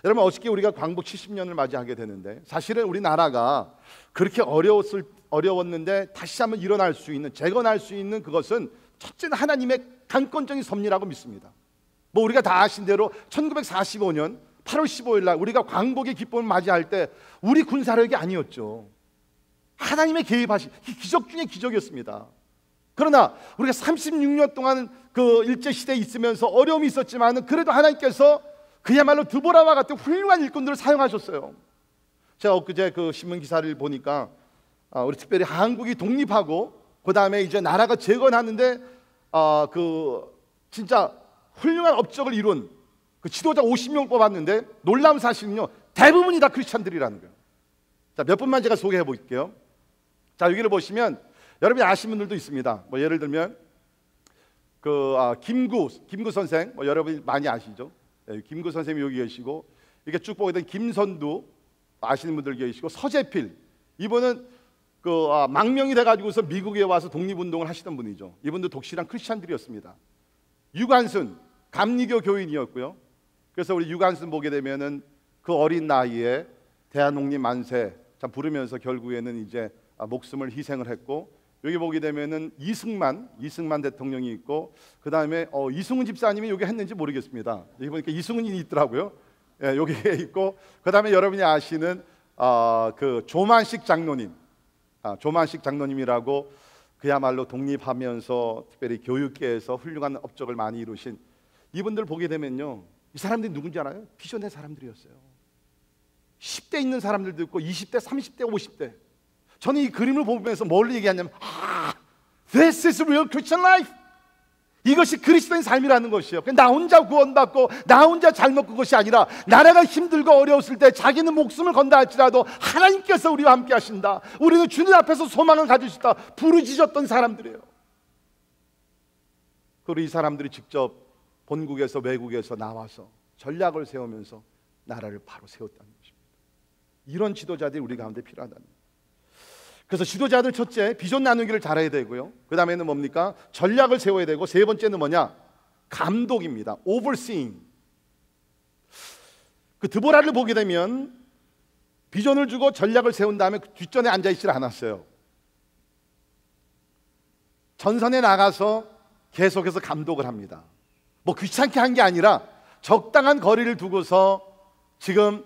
여러분, 어저께 우리가 광복 70년을 맞이하게 되는데 사실은 우리나라가 그렇게 어려웠는데 다시 한번 일어날 수 있는, 재건할 수 있는 그것은 첫째는 하나님의 강권적인 섭리라고 믿습니다. 뭐 우리가 다 아신 대로 1945년 8월 15일 날 우리가 광복의 기쁨을 맞이할 때 우리 군사력이 아니었죠. 하나님의 개입하신 기적 중에 기적이었습니다. 그러나 우리가 36년 동안 그 일제시대에 있으면서 어려움이 있었지만 그래도 하나님께서 그야말로 드보라와 같은 훌륭한 일꾼들을 사용하셨어요. 제가 엊그제 그 신문 기사를 보니까 우리 특별히 한국이 독립하고 그 다음에 이제 나라가 재건하는데 그 진짜 훌륭한 업적을 이룬 그 지도자 50명 뽑았는데 놀라운 사실은요, 대부분이 다 크리스찬들이라는 거예요. 자, 몇 분만 제가 소개해 볼게요. 자, 여기를 보시면 여러분이 아시는 분들도 있습니다. 뭐 예를 들면 그 김구 선생, 뭐 여러분이 많이 아시죠? 네, 김구 선생님이 여기 계시고, 이렇게 쭉 보게 되면 김선두 아시는 분들 계시고, 서재필, 이분은 그 망명이 돼가지고서 미국에 와서 독립운동을 하시던 분이죠. 이분도 독실한 크리스찬들이었습니다. 유관순 감리교 교인이었고요. 그래서 우리 유관순 보게 되면은 그 어린 나이에 대한독립 만세 참 부르면서 결국에는 이제 목숨을 희생을 했고, 여기 보게 되면은 이승만 대통령이 있고, 그 다음에 이승훈 집사님이 여기 했는지 모르겠습니다. 여기 보니까 이승훈이 있더라고요. 예, 여기에 있고, 그 다음에 여러분이 아시는 그 조만식 장로님이라고 그야말로 독립하면서 특별히 교육계에서 훌륭한 업적을 많이 이루신 이분들 보게 되면요, 이 사람들이 누군지 알아요? 비전의 사람들이었어요. 10대 있는 사람들도 있고 20대, 30대, 50대. 저는 이 그림을 보면서 뭘 얘기하냐면 This is real Christian life. 이것이 그리스도인 삶이라는 것이에요. 나 혼자 구원받고 나 혼자 잘 먹고 그것이 아니라, 나라가 힘들고 어려웠을 때 자기는 목숨을 건다 할지라도 하나님께서 우리와 함께 하신다, 우리는 주님 앞에서 소망을 가질 수 있다, 부르짖었던 사람들이에요. 그리고 이 사람들이 직접 본국에서 외국에서 나와서 전략을 세우면서 나라를 바로 세웠다는 것입니다. 이런 지도자들이 우리 가운데 필요하다는 거예요. 그래서 지도자들 첫째, 비전 나누기를 잘해야 되고요. 그 다음에는 뭡니까? 전략을 세워야 되고, 세 번째는 뭐냐? 감독입니다. overseeing. 그 드보라를 보게 되면 비전을 주고 전략을 세운 다음에 그 뒷전에 앉아있지 않았어요. 전선에 나가서 계속해서 감독을 합니다. 뭐 귀찮게 한 게 아니라 적당한 거리를 두고서 지금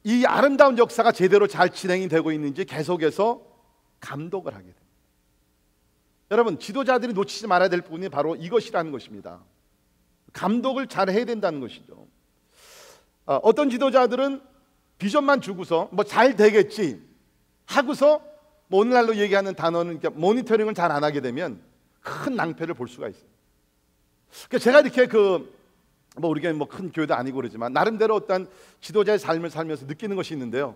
이 아름다운 역사가 제대로 잘 진행이 되고 있는지 계속해서 감독을 하게 됩니다. 여러분, 지도자들이 놓치지 말아야 될 부분이 바로 이것이라는 것입니다. 감독을 잘 해야 된다는 것이죠. 어떤 지도자들은 비전만 주고서 뭐 잘 되겠지 하고서 뭐 오늘날로 얘기하는 단어는 모니터링을 잘 안 하게 되면 큰 낭패를 볼 수가 있어요. 그러니까 제가 이렇게 뭐 우리가 뭐 큰 교회도 아니고 그러지만 나름대로 어떤 지도자의 삶을 살면서 느끼는 것이 있는데요.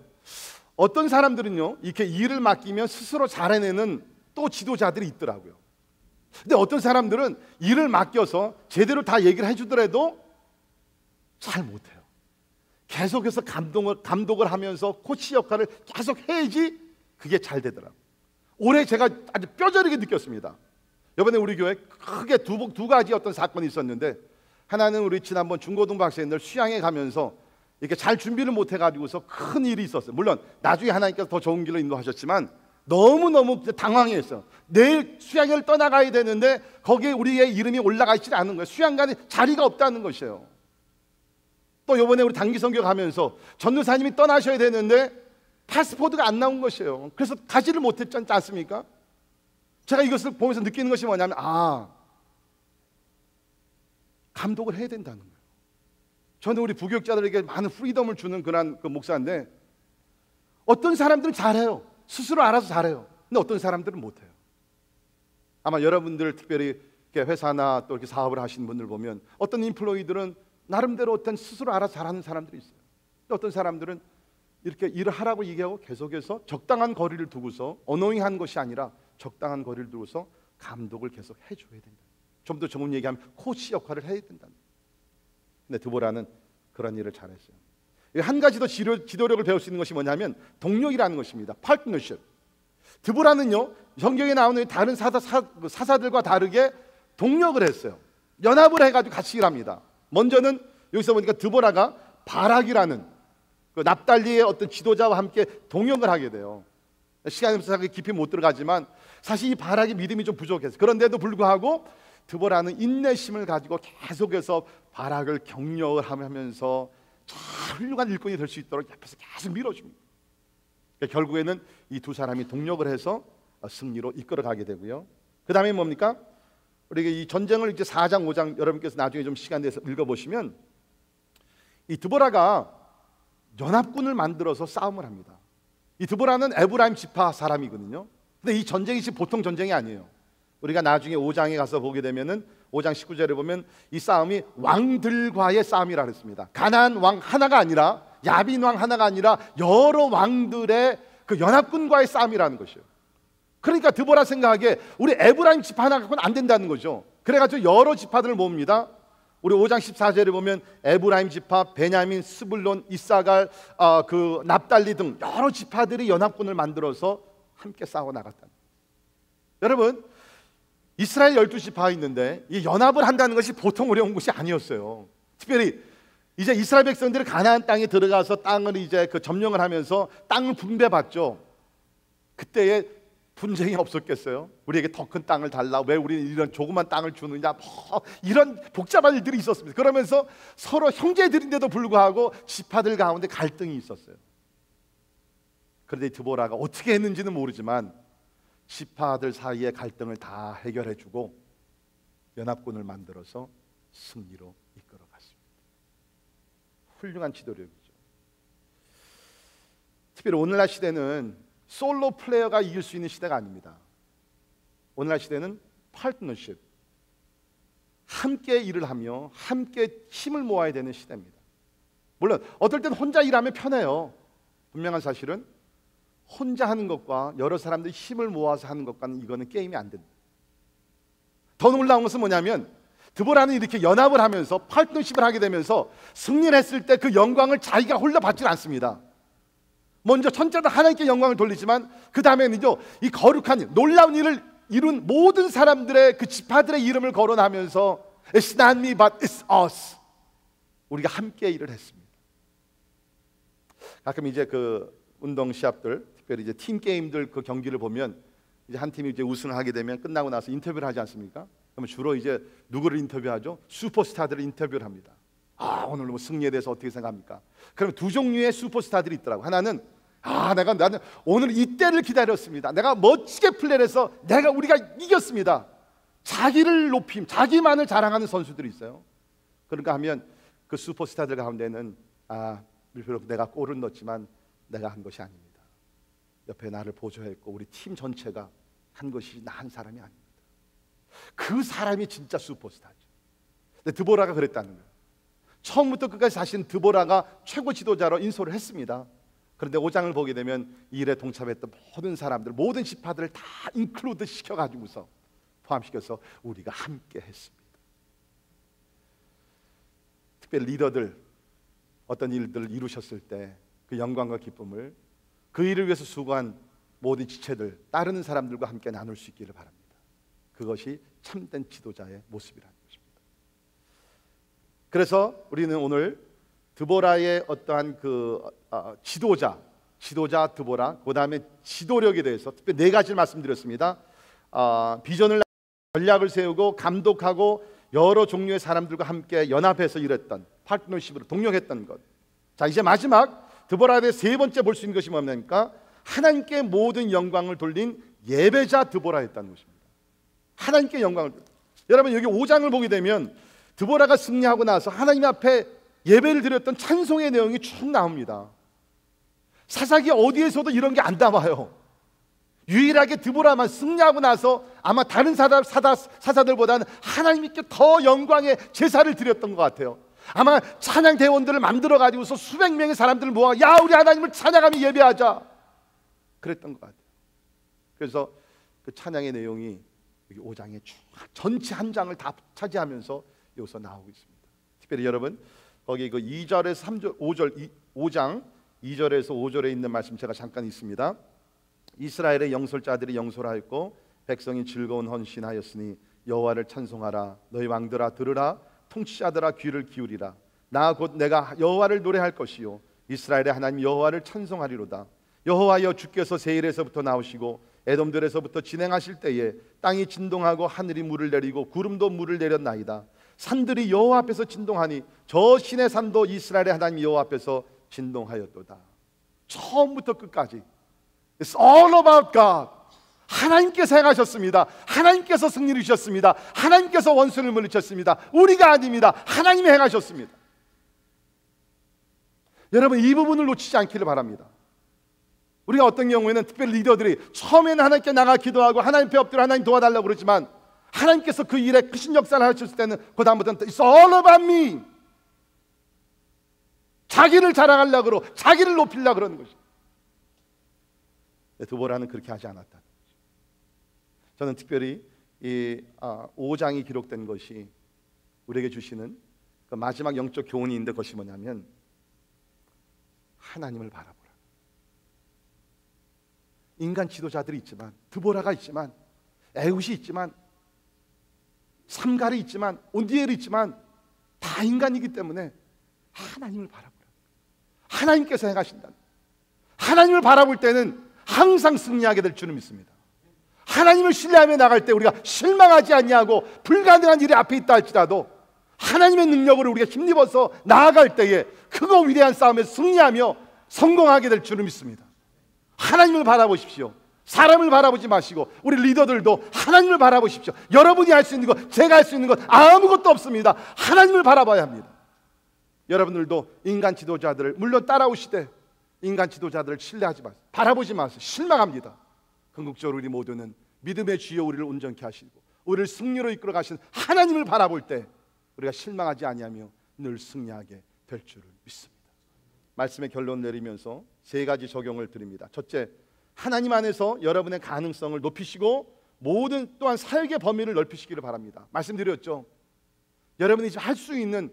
어떤 사람들은요, 이렇게 일을 맡기면 스스로 잘해내는 또 지도자들이 있더라고요. 근데 어떤 사람들은 일을 맡겨서 제대로 다 얘기를 해주더라도 잘 못해요. 계속해서 감독을 하면서 코치 역할을 계속 해야지 그게 잘 되더라고요. 올해 제가 아주 뼈저리게 느꼈습니다. 이번에 우리 교회 크게 두 가지 어떤 사건이 있었는데, 하나는 우리 지난번 중고등부 학생들 수양회 가면서 이렇게 잘 준비를 못 해가지고서 큰 일이 있었어요. 물론 나중에 하나님께서 더 좋은 길로 인도하셨지만 너무너무 당황했어요. 내일 수양회를 떠나가야 되는데 거기에 우리의 이름이 올라가 있지 않은 거예요. 수양관에 자리가 없다는 것이에요. 또 이번에 우리 단기 선교 가면서 전도사님이 떠나셔야 되는데 파스포드가 안 나온 것이에요. 그래서 가지를 못했지 않습니까? 제가 이것을 보면서 느끼는 것이 뭐냐면, 감독을 해야 된다는 거예요. 저는 우리 부교육자들에게 많은 프리덤을 주는 그런 목사인데, 어떤 사람들은 잘해요. 스스로 알아서 잘해요. 근데 어떤 사람들은 못해요. 아마 여러분들 특별히 회사나 또 이렇게 사업을 하시는 분들 보면 어떤 인플로이들은 나름대로 어떤 스스로 알아서 잘하는 사람들이 있어요. 근데 어떤 사람들은 이렇게 일을 하라고 얘기하고 계속해서 적당한 거리를 두고서, 어노잉한 것이 아니라 적당한 거리를 두고서 감독을 계속 해줘야 된다. 좀 더 좋은 얘기하면 코치 역할을 해야 된다. 근데 드보라는 그런 일을 잘했어요. 한 가지 더 지도력을 배울 수 있는 것이 뭐냐면 동력이라는 것입니다. 파트너십. 드보라는요, 성경에 나오는 다른 사사들과 다르게 동력을 했어요. 연합을 해가지고 같이 일합니다. 먼저는 여기서 보니까 드보라가 바락이라는 그 납달리의 어떤 지도자와 함께 동역을 하게 돼요. 시간이 없어서 깊이 못 들어가지만 사실 이 바락이 믿음이 좀 부족했어요. 그런데도 불구하고 드보라는 인내심을 가지고 계속해서 바락을 격려를 하면서 잘 훌륭한 일꾼이 될 수 있도록 옆에서 계속 밀어줍니다. 그러니까 결국에는 이 두 사람이 동력을 해서 승리로 이끌어가게 되고요. 그 다음에 뭡니까? 우리가 이 전쟁을 이제 4장 5장 여러분께서 나중에 좀 시간 내서 읽어보시면 이 드보라가 연합군을 만들어서 싸움을 합니다. 이 드보라는 에브라임 지파 사람이거든요. 근데 이 전쟁이 지금 보통 전쟁이 아니에요. 우리가 나중에 5장에 가서 보게 되면은 5장 19절에 보면 이 싸움이 왕들과의 싸움이라 그랬습니다. 가나안 왕 하나가 아니라, 야빈 왕 하나가 아니라 여러 왕들의 그 연합군과의 싸움이라는 것이에요. 그러니까 드보라 생각하기에 우리 에브라임 지파 하나 갖고는 안 된다는 거죠. 그래가지고 여러 지파들을 모읍니다. 우리 5장 14절에 보면 에브라임 지파, 베냐민, 스불론, 이사갈, 그 납달리 등 여러 지파들이 연합군을 만들어서 함께 싸워 나갔다. 여러분, 이스라엘 12지파가 있는데 이 연합을 한다는 것이 보통 어려운 것이 아니었어요. 특별히 이제 이스라엘 백성들이 가나안 땅에 들어가서 땅을 이제 그 점령을 하면서 땅을 분배받죠. 그때에 분쟁이 없었겠어요? 우리에게 더 큰 땅을 달라, 왜 우리는 이런 조그만 땅을 주느냐, 뭐 이런 복잡한 일들이 있었습니다. 그러면서 서로 형제들인데도 불구하고 지파들 가운데 갈등이 있었어요. 그런데 드보라가 어떻게 했는지는 모르지만 지파들 사이의 갈등을 다 해결해주고 연합군을 만들어서 승리로 이끌어갔습니다. 훌륭한 지도력이죠. 특별히 오늘날 시대는 솔로 플레이어가 이길 수 있는 시대가 아닙니다. 오늘날 시대는 파트너십, 함께 일을 하며 함께 힘을 모아야 되는 시대입니다. 물론 어떨 때는 혼자 일하면 편해요. 분명한 사실은 혼자 하는 것과 여러 사람들이 힘을 모아서 하는 것과는 이거는 게임이 안 된다. 더 놀라운 것은 뭐냐면 드보라는 이렇게 연합을 하면서 파트너십을 하게 되면서 승리를 했을 때 그 영광을 자기가 홀로 받지는 않습니다. 먼저 첫째로 하나님께 영광을 돌리지만 그 다음에는요, 이 거룩한 놀라운 일을 이룬 모든 사람들의 그 지파들의 이름을 거론하면서 It's not me but it's us, 우리가 함께 일을 했습니다. 가끔 이제 그 운동 시합들, 특별히 이제 팀 게임들 그 경기를 보면 이제 한 팀이 이제 우승을 하게 되면 끝나고 나서 인터뷰를 하지 않습니까? 그러면 주로 이제 누구를 인터뷰하죠? 슈퍼스타들을 인터뷰를 합니다. 오늘 뭐 승리에 대해서 어떻게 생각합니까? 그럼 두 종류의 슈퍼스타들이 있더라고. 하나는 나는 오늘 이때를 기다렸습니다. 내가 멋지게 플레이를 해서 우리가 이겼습니다. 자기를 높임, 자기만을 자랑하는 선수들이 있어요. 그러니까 하면 그 슈퍼스타들 가운데는 비록 내가 골을 넣었지만 내가 한 것이 아닙니다. 옆에 나를 보조했고 우리 팀 전체가 한 것이 나 한 사람이 아닙니다. 그 사람이 진짜 슈퍼스타죠. 근데 드보라가 그랬다는 거예요. 처음부터 끝까지 사실 드보라가 최고 지도자로 인솔을 했습니다. 그런데 5장을 보게 되면 이 일에 동참했던 모든 사람들, 모든 지파들을 다 인클루드 시켜가지고서 포함시켜서 우리가 함께 했습니다. 특별히 리더들, 어떤 일들을 이루셨을 때 그 영광과 기쁨을, 그 일을 위해서 수고한 모든 지체들, 따르는 사람들과 함께 나눌 수 있기를 바랍니다. 그것이 참된 지도자의 모습이라는 것입니다. 그래서 우리는 오늘 드보라의 어떠한 그 지도자 드보라, 그 다음에 지도력에 대해서 특별히 4가지를 말씀드렸습니다. 비전을, 전략을 세우고 감독하고 여러 종류의 사람들과 함께 연합해서 일했던, 파트너십으로 동력했던 것. 자, 이제 마지막 드보라에 대해 3번째 볼 수 있는 것이 뭡니까? 하나님께 모든 영광을 돌린 예배자 드보라였다는 것입니다. 하나님께 영광을. 여러분, 여기 5장을 보게 되면 드보라가 승리하고 나서 하나님 앞에 예배를 드렸던 찬송의 내용이 쭉 나옵니다. 사사기 어디에서도 이런 게 안 나와요. 유일하게 드보라만 승리하고 나서 아마 다른 사사들보다는 하나님께 더 영광의 제사를 드렸던 것 같아요. 아마 찬양 대원들을 만들어 가지고서 수백 명의 사람들을 모아 우리 하나님을 찬양하며 예배하자 그랬던 것 같아요. 그래서 그 찬양의 내용이 여기 5장에 전체 한 장을 다 차지하면서 여기서 나오고 있습니다. 특별히 여러분 거기 그 2절에서 3절, 5장 2절에서 5절에 있는 말씀 제가 잠깐 있습니다. 이스라엘의 영솔자들이 영솔하였고 백성이 즐거운 헌신하였으니 여호와를 찬송하라. 너희 왕들아 들으라. 통치자들아 귀를 기울이라. 나 곧 내가 여호와를 노래할 것이요 이스라엘의 하나님 여호와를 찬송하리로다. 여호와여 주께서 세일에서부터 나오시고 에돔들에서부터 진행하실 때에 땅이 진동하고 하늘이 물을 내리고 구름도 물을 내렸나이다. 산들이 여호와 앞에서 진동하니 저 신의 산도 이스라엘의 하나님 여호와 앞에서 진동하였도다. 처음부터 끝까지 It's all about God. 하나님께서 행하셨습니다. 하나님께서 승리를 주셨습니다. 하나님께서 원수를 물리쳤습니다. 우리가 아닙니다. 하나님이 행하셨습니다. 여러분, 이 부분을 놓치지 않기를 바랍니다. 우리가 어떤 경우에는 특별히 리더들이 처음에는 하나님께 나가 기도하고 하나님 배 엎드려 하나님 도와달라고 그러지만 하나님께서 그 일에 크신 역사를 하셨을 때는 그 다음부터는 It's all about me, 자기를 자랑하려고 그러고 자기를 높이려고 그러는 것입니다. 드보라는 그렇게 하지 않았다. 저는 특별히 이 5장이 기록된 것이 우리에게 주시는 그 마지막 영적 교훈이 있는데, 그것이 뭐냐면 하나님을 바라보라. 인간 지도자들이 있지만, 드보라가 있지만, 에훗이 있지만, 삼갈이 있지만, 온디엘이 있지만 다 인간이기 때문에 하나님을 바라보라. 하나님께서 행하신다. 하나님을 바라볼 때는 항상 승리하게 될 줄을 믿습니다. 하나님을 신뢰하며 나갈 때 우리가 실망하지 않냐고, 불가능한 일이 앞에 있다 할지라도 하나님의 능력으로 우리가 힘입어서 나아갈 때에 크고 위대한 싸움에서 승리하며 성공하게 될 줄을 믿습니다. 하나님을 바라보십시오. 사람을 바라보지 마시고 우리 리더들도 하나님을 바라보십시오. 여러분이 할 수 있는 것, 제가 할 수 있는 것 아무것도 없습니다. 하나님을 바라봐야 합니다. 여러분들도 인간 지도자들을, 물론 따라오시되 인간 지도자들을 신뢰하지 마세요. 바라보지 마세요. 실망합니다. 궁극적으로 우리 모두는 믿음의 주여 우리를 온전케 하시고 우리를 승리로 이끌어 가신 하나님을 바라볼 때 우리가 실망하지 아니하며 늘 승리하게 될 줄을 믿습니다. 말씀의 결론 내리면서 세 가지 적용을 드립니다. 첫째, 하나님 안에서 여러분의 가능성을 높이시고 모든 또한 사역의 범위를 넓히시기를 바랍니다. 말씀드렸죠. 여러분이 할 수 있는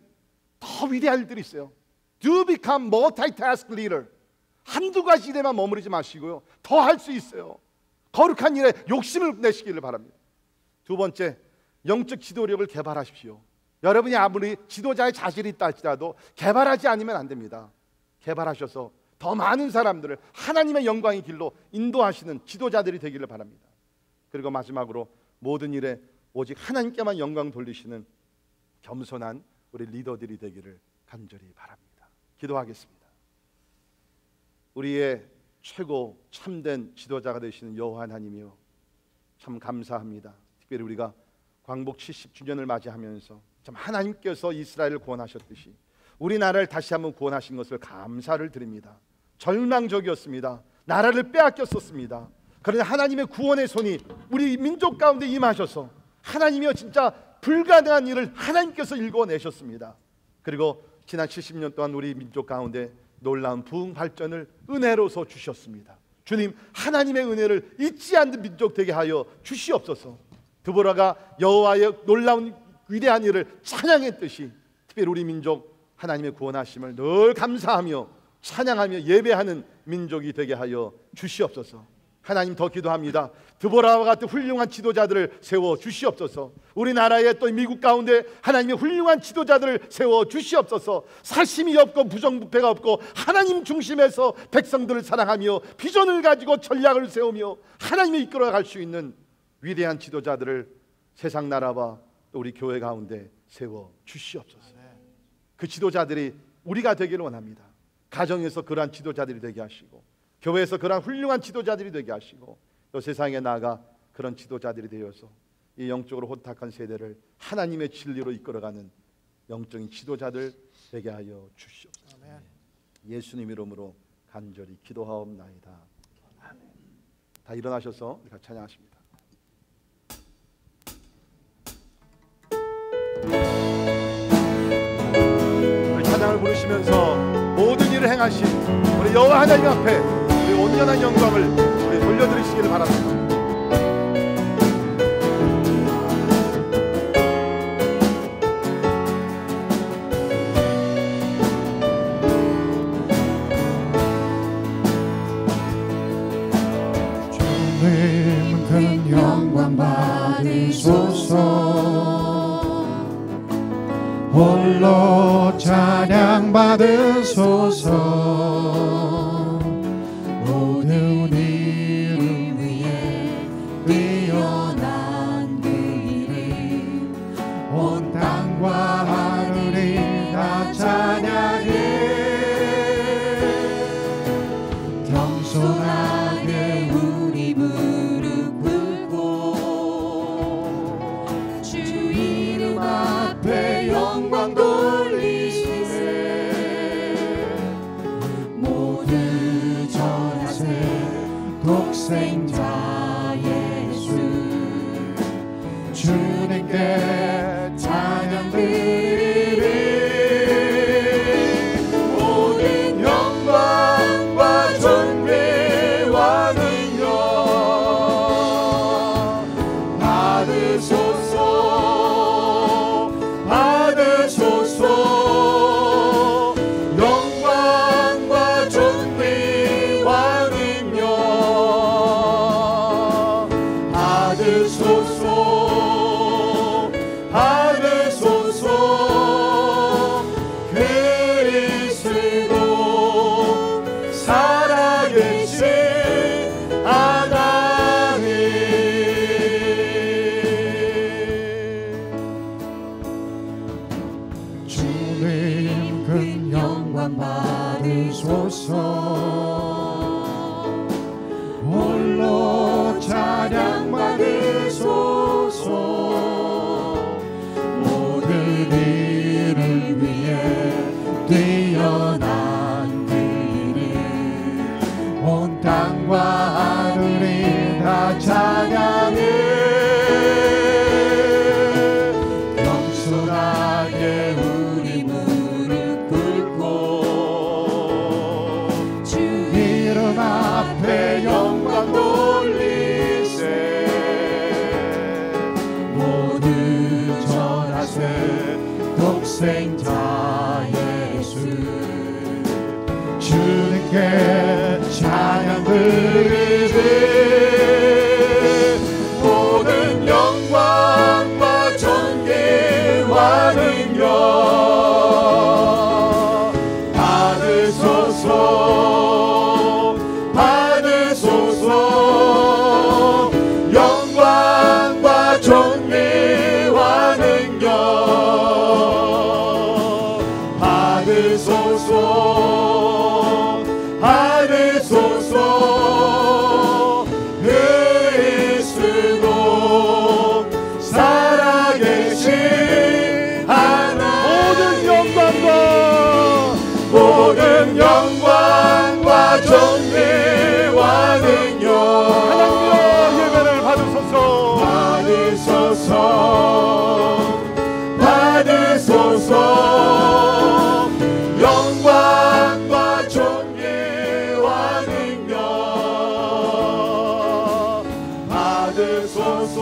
더 위대한 일들이 있어요. Do become multitask leader. 한두 가지 일에만 머무르지 마시고요, 더 할 수 있어요. 거룩한 일에 욕심을 내시기를 바랍니다. 두 번째, 영적 지도력을 개발하십시오. 여러분이 아무리 지도자의 자질이 있다 할지라도 개발하지 않으면 안 됩니다. 개발하셔서 더 많은 사람들을 하나님의 영광의 길로 인도하시는 지도자들이 되기를 바랍니다. 그리고 마지막으로 모든 일에 오직 하나님께만 영광 돌리시는 겸손한 우리 리더들이 되기를 간절히 바랍니다. 기도하겠습니다. 우리의 최고 참된 지도자가 되시는 여호와 하나님이요, 참 감사합니다. 특별히 우리가 광복 70주년을 맞이하면서 참 하나님께서 이스라엘을 구원하셨듯이 우리나라를 다시 한번 구원하신 것을 감사를 드립니다. 절망적이었습니다. 나라를 빼앗겼었습니다. 그러나 하나님의 구원의 손이 우리 민족 가운데 임하셔서 하나님이여 진짜 불가능한 일을 하나님께서 일궈내셨습니다. 그리고 지난 70년 동안 우리 민족 가운데 놀라운 부흥 발전을 은혜로서 주셨습니다. 주님, 하나님의 은혜를 잊지 않는 민족 되게 하여 주시옵소서. 드보라가 여호와의 놀라운 위대한 일을 찬양했듯이 특별히 우리 민족 하나님의 구원하심을 늘 감사하며 찬양하며 예배하는 민족이 되게 하여 주시옵소서. 하나님, 더 기도합니다. 드보라와 같은 훌륭한 지도자들을 세워 주시옵소서. 우리나라에 또 미국 가운데 하나님의 훌륭한 지도자들을 세워 주시옵소서. 사심이 없고 부정부패가 없고 하나님 중심에서 백성들을 사랑하며 비전을 가지고 전략을 세우며 하나님이 이끌어갈 수 있는 위대한 지도자들을 세상 나라와 또 우리 교회 가운데 세워 주시옵소서. 그 지도자들이 우리가 되기를 원합니다. 가정에서 그러한 지도자들이 되게 하시고 교회에서 그러한 훌륭한 지도자들이 되게 하시고 또 세상에 나아가 그런 지도자들이 되어서 이 영적으로 혼탁한 세대를 하나님의 진리로 이끌어가는 영적인 지도자들 되게 하여 주시옵소서. 예수님 이름으로 간절히 기도하옵나이다. 아멘. 다 일어나셔서 우리가 찬양하십니다. 우리 찬양을 부르시면서 모든 일을 행하신 우리 여호와 하나님 앞에 우리 온전한 영광을 우리 돌려드리시기를 바랍니다. 주님 큰 영광 받으소서. 홀로 찬양 받으소서. 모든 이름 위에 뛰어난 그 이름 온 땅과 하늘이 다 찬양해. 겸손하게 우리 무릎 주님께 찬양 드리리. 모든 영광과 존귀와 능력 받으소서, 받으소서. 영광과 존귀와 능력 받으소서, 받으소서. 그리스도 살아계신 하나님. 주님 큰 영광 받으소서. 홀로 찬양 받으소서. 모든 일을 위해 뛰어난 그 일을 온 땅과 하늘이 다 찬양해. 겸손하게 우리 무릎 꿇고 주 이름 앞에 영광 돌리세. 모두 전하세 독생자 예수. 주님께 찬양 드리세. 모든 영광과 존귀와 능력 받으소서, 받으소서. 영광과 존귀와 능력 받으소서, 받으소서. 그리스도 살아계신 하나님. 모든 영광과 존귀와 능력 하나님여 예배를 받으소서. 받으소서, 받으소서. 영광과 존귀와 능력 받으소서,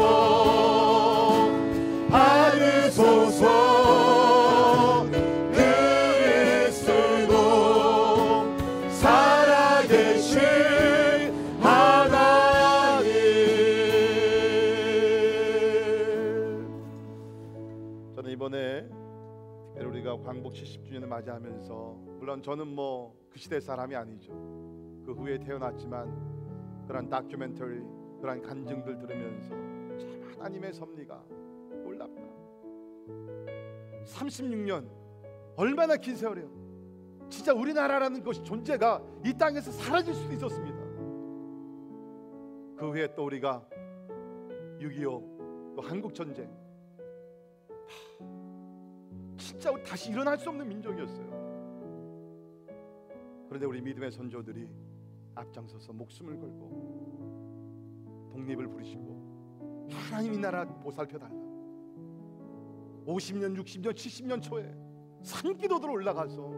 받으소서. 그리스도 살아계신 하나님. 저는 이번에 특별히 우리가 광복 70주년을 맞이하면서, 물론 저는 그 시대 사람이 아니죠. 그 후에 태어났지만 그런 다큐멘터리, 그런 간증들 들으면서 참 하나님의 섭리가 놀랍다. 36년 얼마나 긴 세월이에요. 진짜 우리나라라는 것이 존재가 이 땅에서 사라질 수도 있었습니다. 그 후에 또 우리가 6.25 또 한국전쟁, 진짜 다시 일어날 수 없는 민족이었어요. 그런데 우리 믿음의 선조들이 앞장서서 목숨을 걸고 독립을 부르시고 하나님 이 나라 보살펴달라. 50년, 60년, 70년 초에 산기도들로 올라가서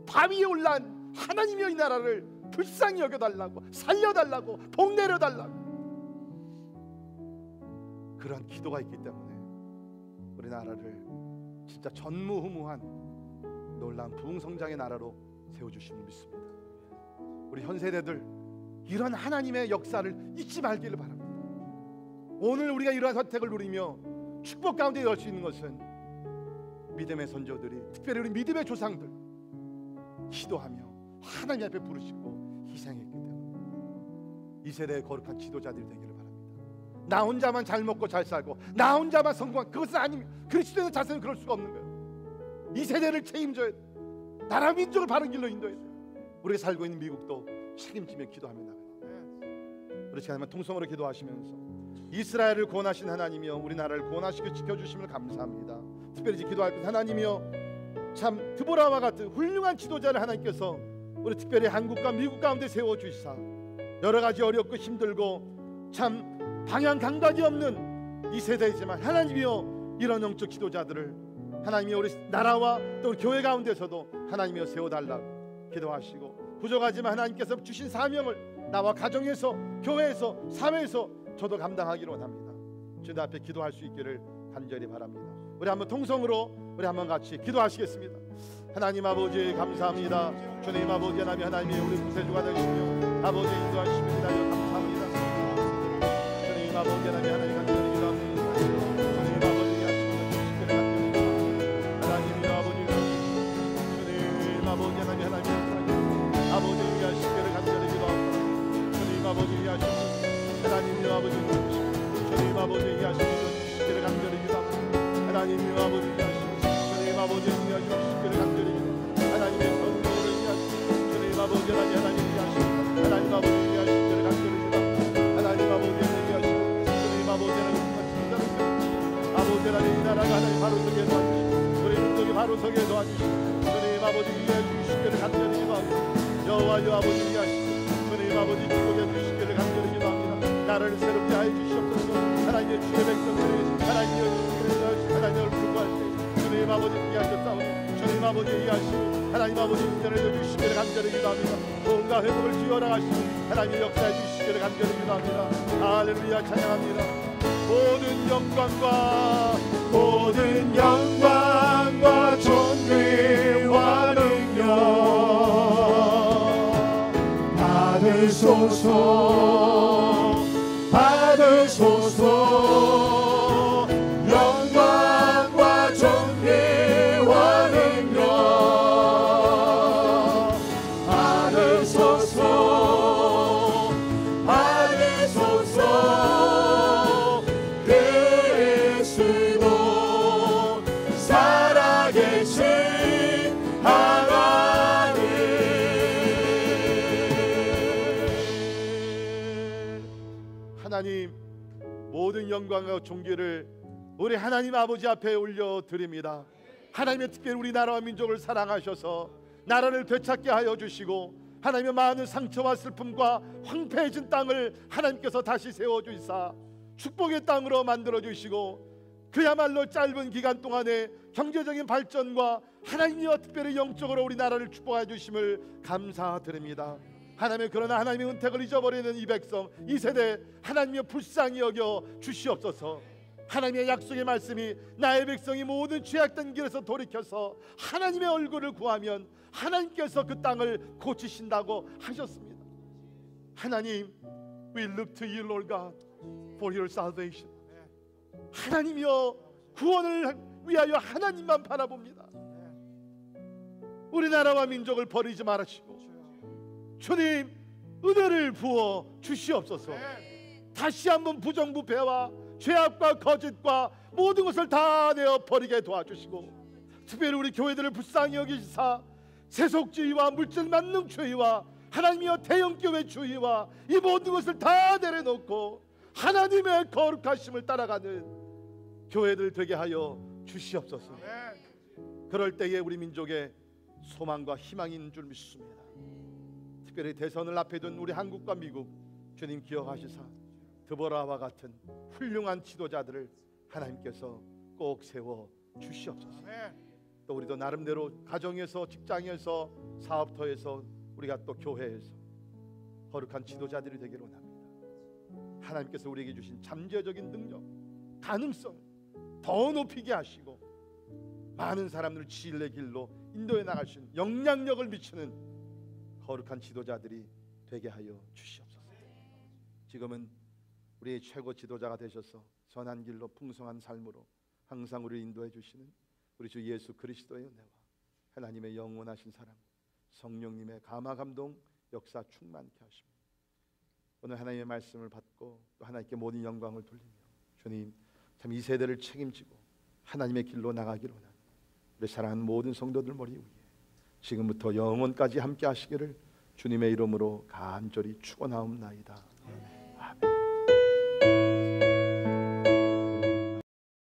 바위에 올라간 하나님이여 이 나라를 불쌍히 여겨달라고, 살려달라고, 복 내려달라고, 그러한 기도가 있기 때문에 우리나라를 진짜 전무후무한 놀라운 부흥성장의 나라로 세워주심을 믿습니다. 우리 현 세대들 이런 하나님의 역사를 잊지 말기를 바랍니다. 오늘 우리가 이러한 선택을 누리며 축복 가운데 열 수 있는 것은 믿음의 선조들이, 특별히 우리 믿음의 조상들 기도하며 하나님 앞에 부르시고 희생했기 때문에 이 세대의 거룩한 지도자들이 되기를 바랍니다. 나 혼자만 잘 먹고 잘 살고 나 혼자만 성공한, 그것은 아닙니다. 그리스도의 자세는 그럴 수가 없는 거예요. 이 세대를 책임져야 돼. 나라 민족을 바른 길로 인도해야 돼. 우리가 살고 있는 미국도 책임지며 기도하며 나가요. 그렇지 않으면 통성으로 기도하시면서 이스라엘을 구원하신 하나님이여 우리 나라를 구원하시고 지켜주심을 감사합니다. 특별히 기도할 것, 하나님이여 참 드보라와 같은 훌륭한 지도자를 하나님께서 우리 특별히 한국과 미국 가운데 세워주시사 여러 가지 어렵고 힘들고 참 방향 감각이 없는 이 세대이지만 하나님이여 이런 영적 지도자들을 하나님이여 우리 나라와 또 우리 교회 가운데서도 하나님이여 세워달라고 기도하시고, 부족하지만 하나님께서 주신 사명을 나와 가정에서, 교회에서, 사회에서 저도 감당하기로 원합니다. 주님 앞에 기도할 수 있기를 간절히 바랍니다. 우리 한번 통성으로 우리 한번 같이 기도하시겠습니다. 하나님 아버지 감사합니다. 주님 아버지 하나님, 하나님이 우리 구세주가 되시며 아버지 인도하시며 감사합니다. 주님 아버지 하나님, 하나님 간절히 기도합니다. 주님 아버지 하시며 주시기를 간절히 기도합니다. 하나님이 아버지, 주님 아버지 하나님, 하나님 아버지 하시기를 간절히 기도합니다. 주님 아버지 하시며 하나님이 아버지 주님 아버지 하시며 주시기를 간절히 기도합니다. 하나님이 아버지 하시며 주님 아버지 하시기를 간절히 기도합니다. 하나님의 성도를 위하시며 주님 아버지 하나님 위하시며 하나님 아버지 위하시기를 간절히 기도합니다. 하나님 아버지 위하시며 주님 아버지 하나님 아버지 하나님 이 나라가 하나님 바로 서게 도와주시고 우리 민족이 바로 서게 도와주시고 주님 아버지 위해 주시기를 간절히 기도합니다. 여호와여 아버지 위하시고 주님 아버지 축복해 주시기를 간절히 기도합니다. 나라를 새롭게 하여 주시옵소서. 하나님의 주의 백성들이 하나님의 하나님을 부르고할 때 주님 아버지 위하셨사오니 주님 아버지 위하시고 하나님 아버지 인전을 주시기를 간절히 기도합니다. 온갖 회복을 지어라 하시고 하나님의 역사해 주시기를 간절히 기도합니다. 할렐루야 찬양합니다. 모든 영광과 존귀와 능력 받으소서. 영광과 존귀와 능력 받으소서. 그리스도 살아계신 하나님, 모든 영광과 존귀를 우리 하나님 아버지 앞에 올려드립니다. 하나님의 특별히 우리나라와 민족을 사랑하셔서 나라를 되찾게 하여 주시고 하나님의 많은 상처와 슬픔과 황폐해진 땅을 하나님께서 다시 세워주시사 축복의 땅으로 만들어주시고 그야말로 짧은 기간 동안에 경제적인 발전과 하나님이여 특별히 영적으로 우리나라를 축복해 주심을 감사드립니다. 하나님, 그러나 하나님의 은택을 잊어버리는 이 백성, 이 세대 하나님의 불쌍히 여겨 주시옵소서. 하나님의 약속의 말씀이 나의 백성이 모든 죄악된 길에서 돌이켜서 하나님의 얼굴을 구하면 하나님께서 그 땅을 고치신다고 하셨습니다. 하나님, we look to you, Lord God, for your salvation. 하나님이여 구원을 위하여 하나님만 바라봅니다. 우리나라와 민족을 버리지 말으시고 주님 은혜를 부어 주시옵소서. 다시 한번 부정부패와 죄악과 거짓과 모든 것을 다 내어 버리게 도와주시고 특별히 우리 교회들을 불쌍히 여기시사 세속주의와 물질 만능주의와 하나님이여 대형교회주의와 이 모든 것을 다 내려놓고 하나님의 거룩하심을 따라가는 교회들 되게 하여 주시옵소서. 그럴 때에 우리 민족의 소망과 희망이 있는 줄 믿습니다. 특별히 대선을 앞에 둔 우리 한국과 미국, 주님 기억하시사 드보라와 같은 훌륭한 지도자들을 하나님께서 꼭 세워 주시옵소서. 또 우리도 나름대로 가정에서, 직장에서, 사업터에서, 우리가 또 교회에서 거룩한 지도자들이 되기를 원합니다. 하나님께서 우리에게 주신 잠재적인 능력, 가능성 더 높이게 하시고 많은 사람들을 진리의 길로 인도해 나갈 수 있는 영향력을 미치는 거룩한 지도자들이 되게 하여 주시옵소서. 지금은 우리의 최고 지도자가 되셔서 선한 길로 풍성한 삶으로 항상 우리를 인도해 주시는 우리 주 예수 그리스도의 은혜와 하나님의 영원하신 사랑, 성령님의 감화 감동 역사 충만케 하십니다. 오늘 하나님의 말씀을 받고 또 하나님께 모든 영광을 돌리며 주님 참 이 세대를 책임지고 하나님의 길로 나가기를 원합니다. 우리 사랑하는 모든 성도들 머리 위에 지금부터 영원까지 함께 하시기를 주님의 이름으로 간절히 축원하옵나이다.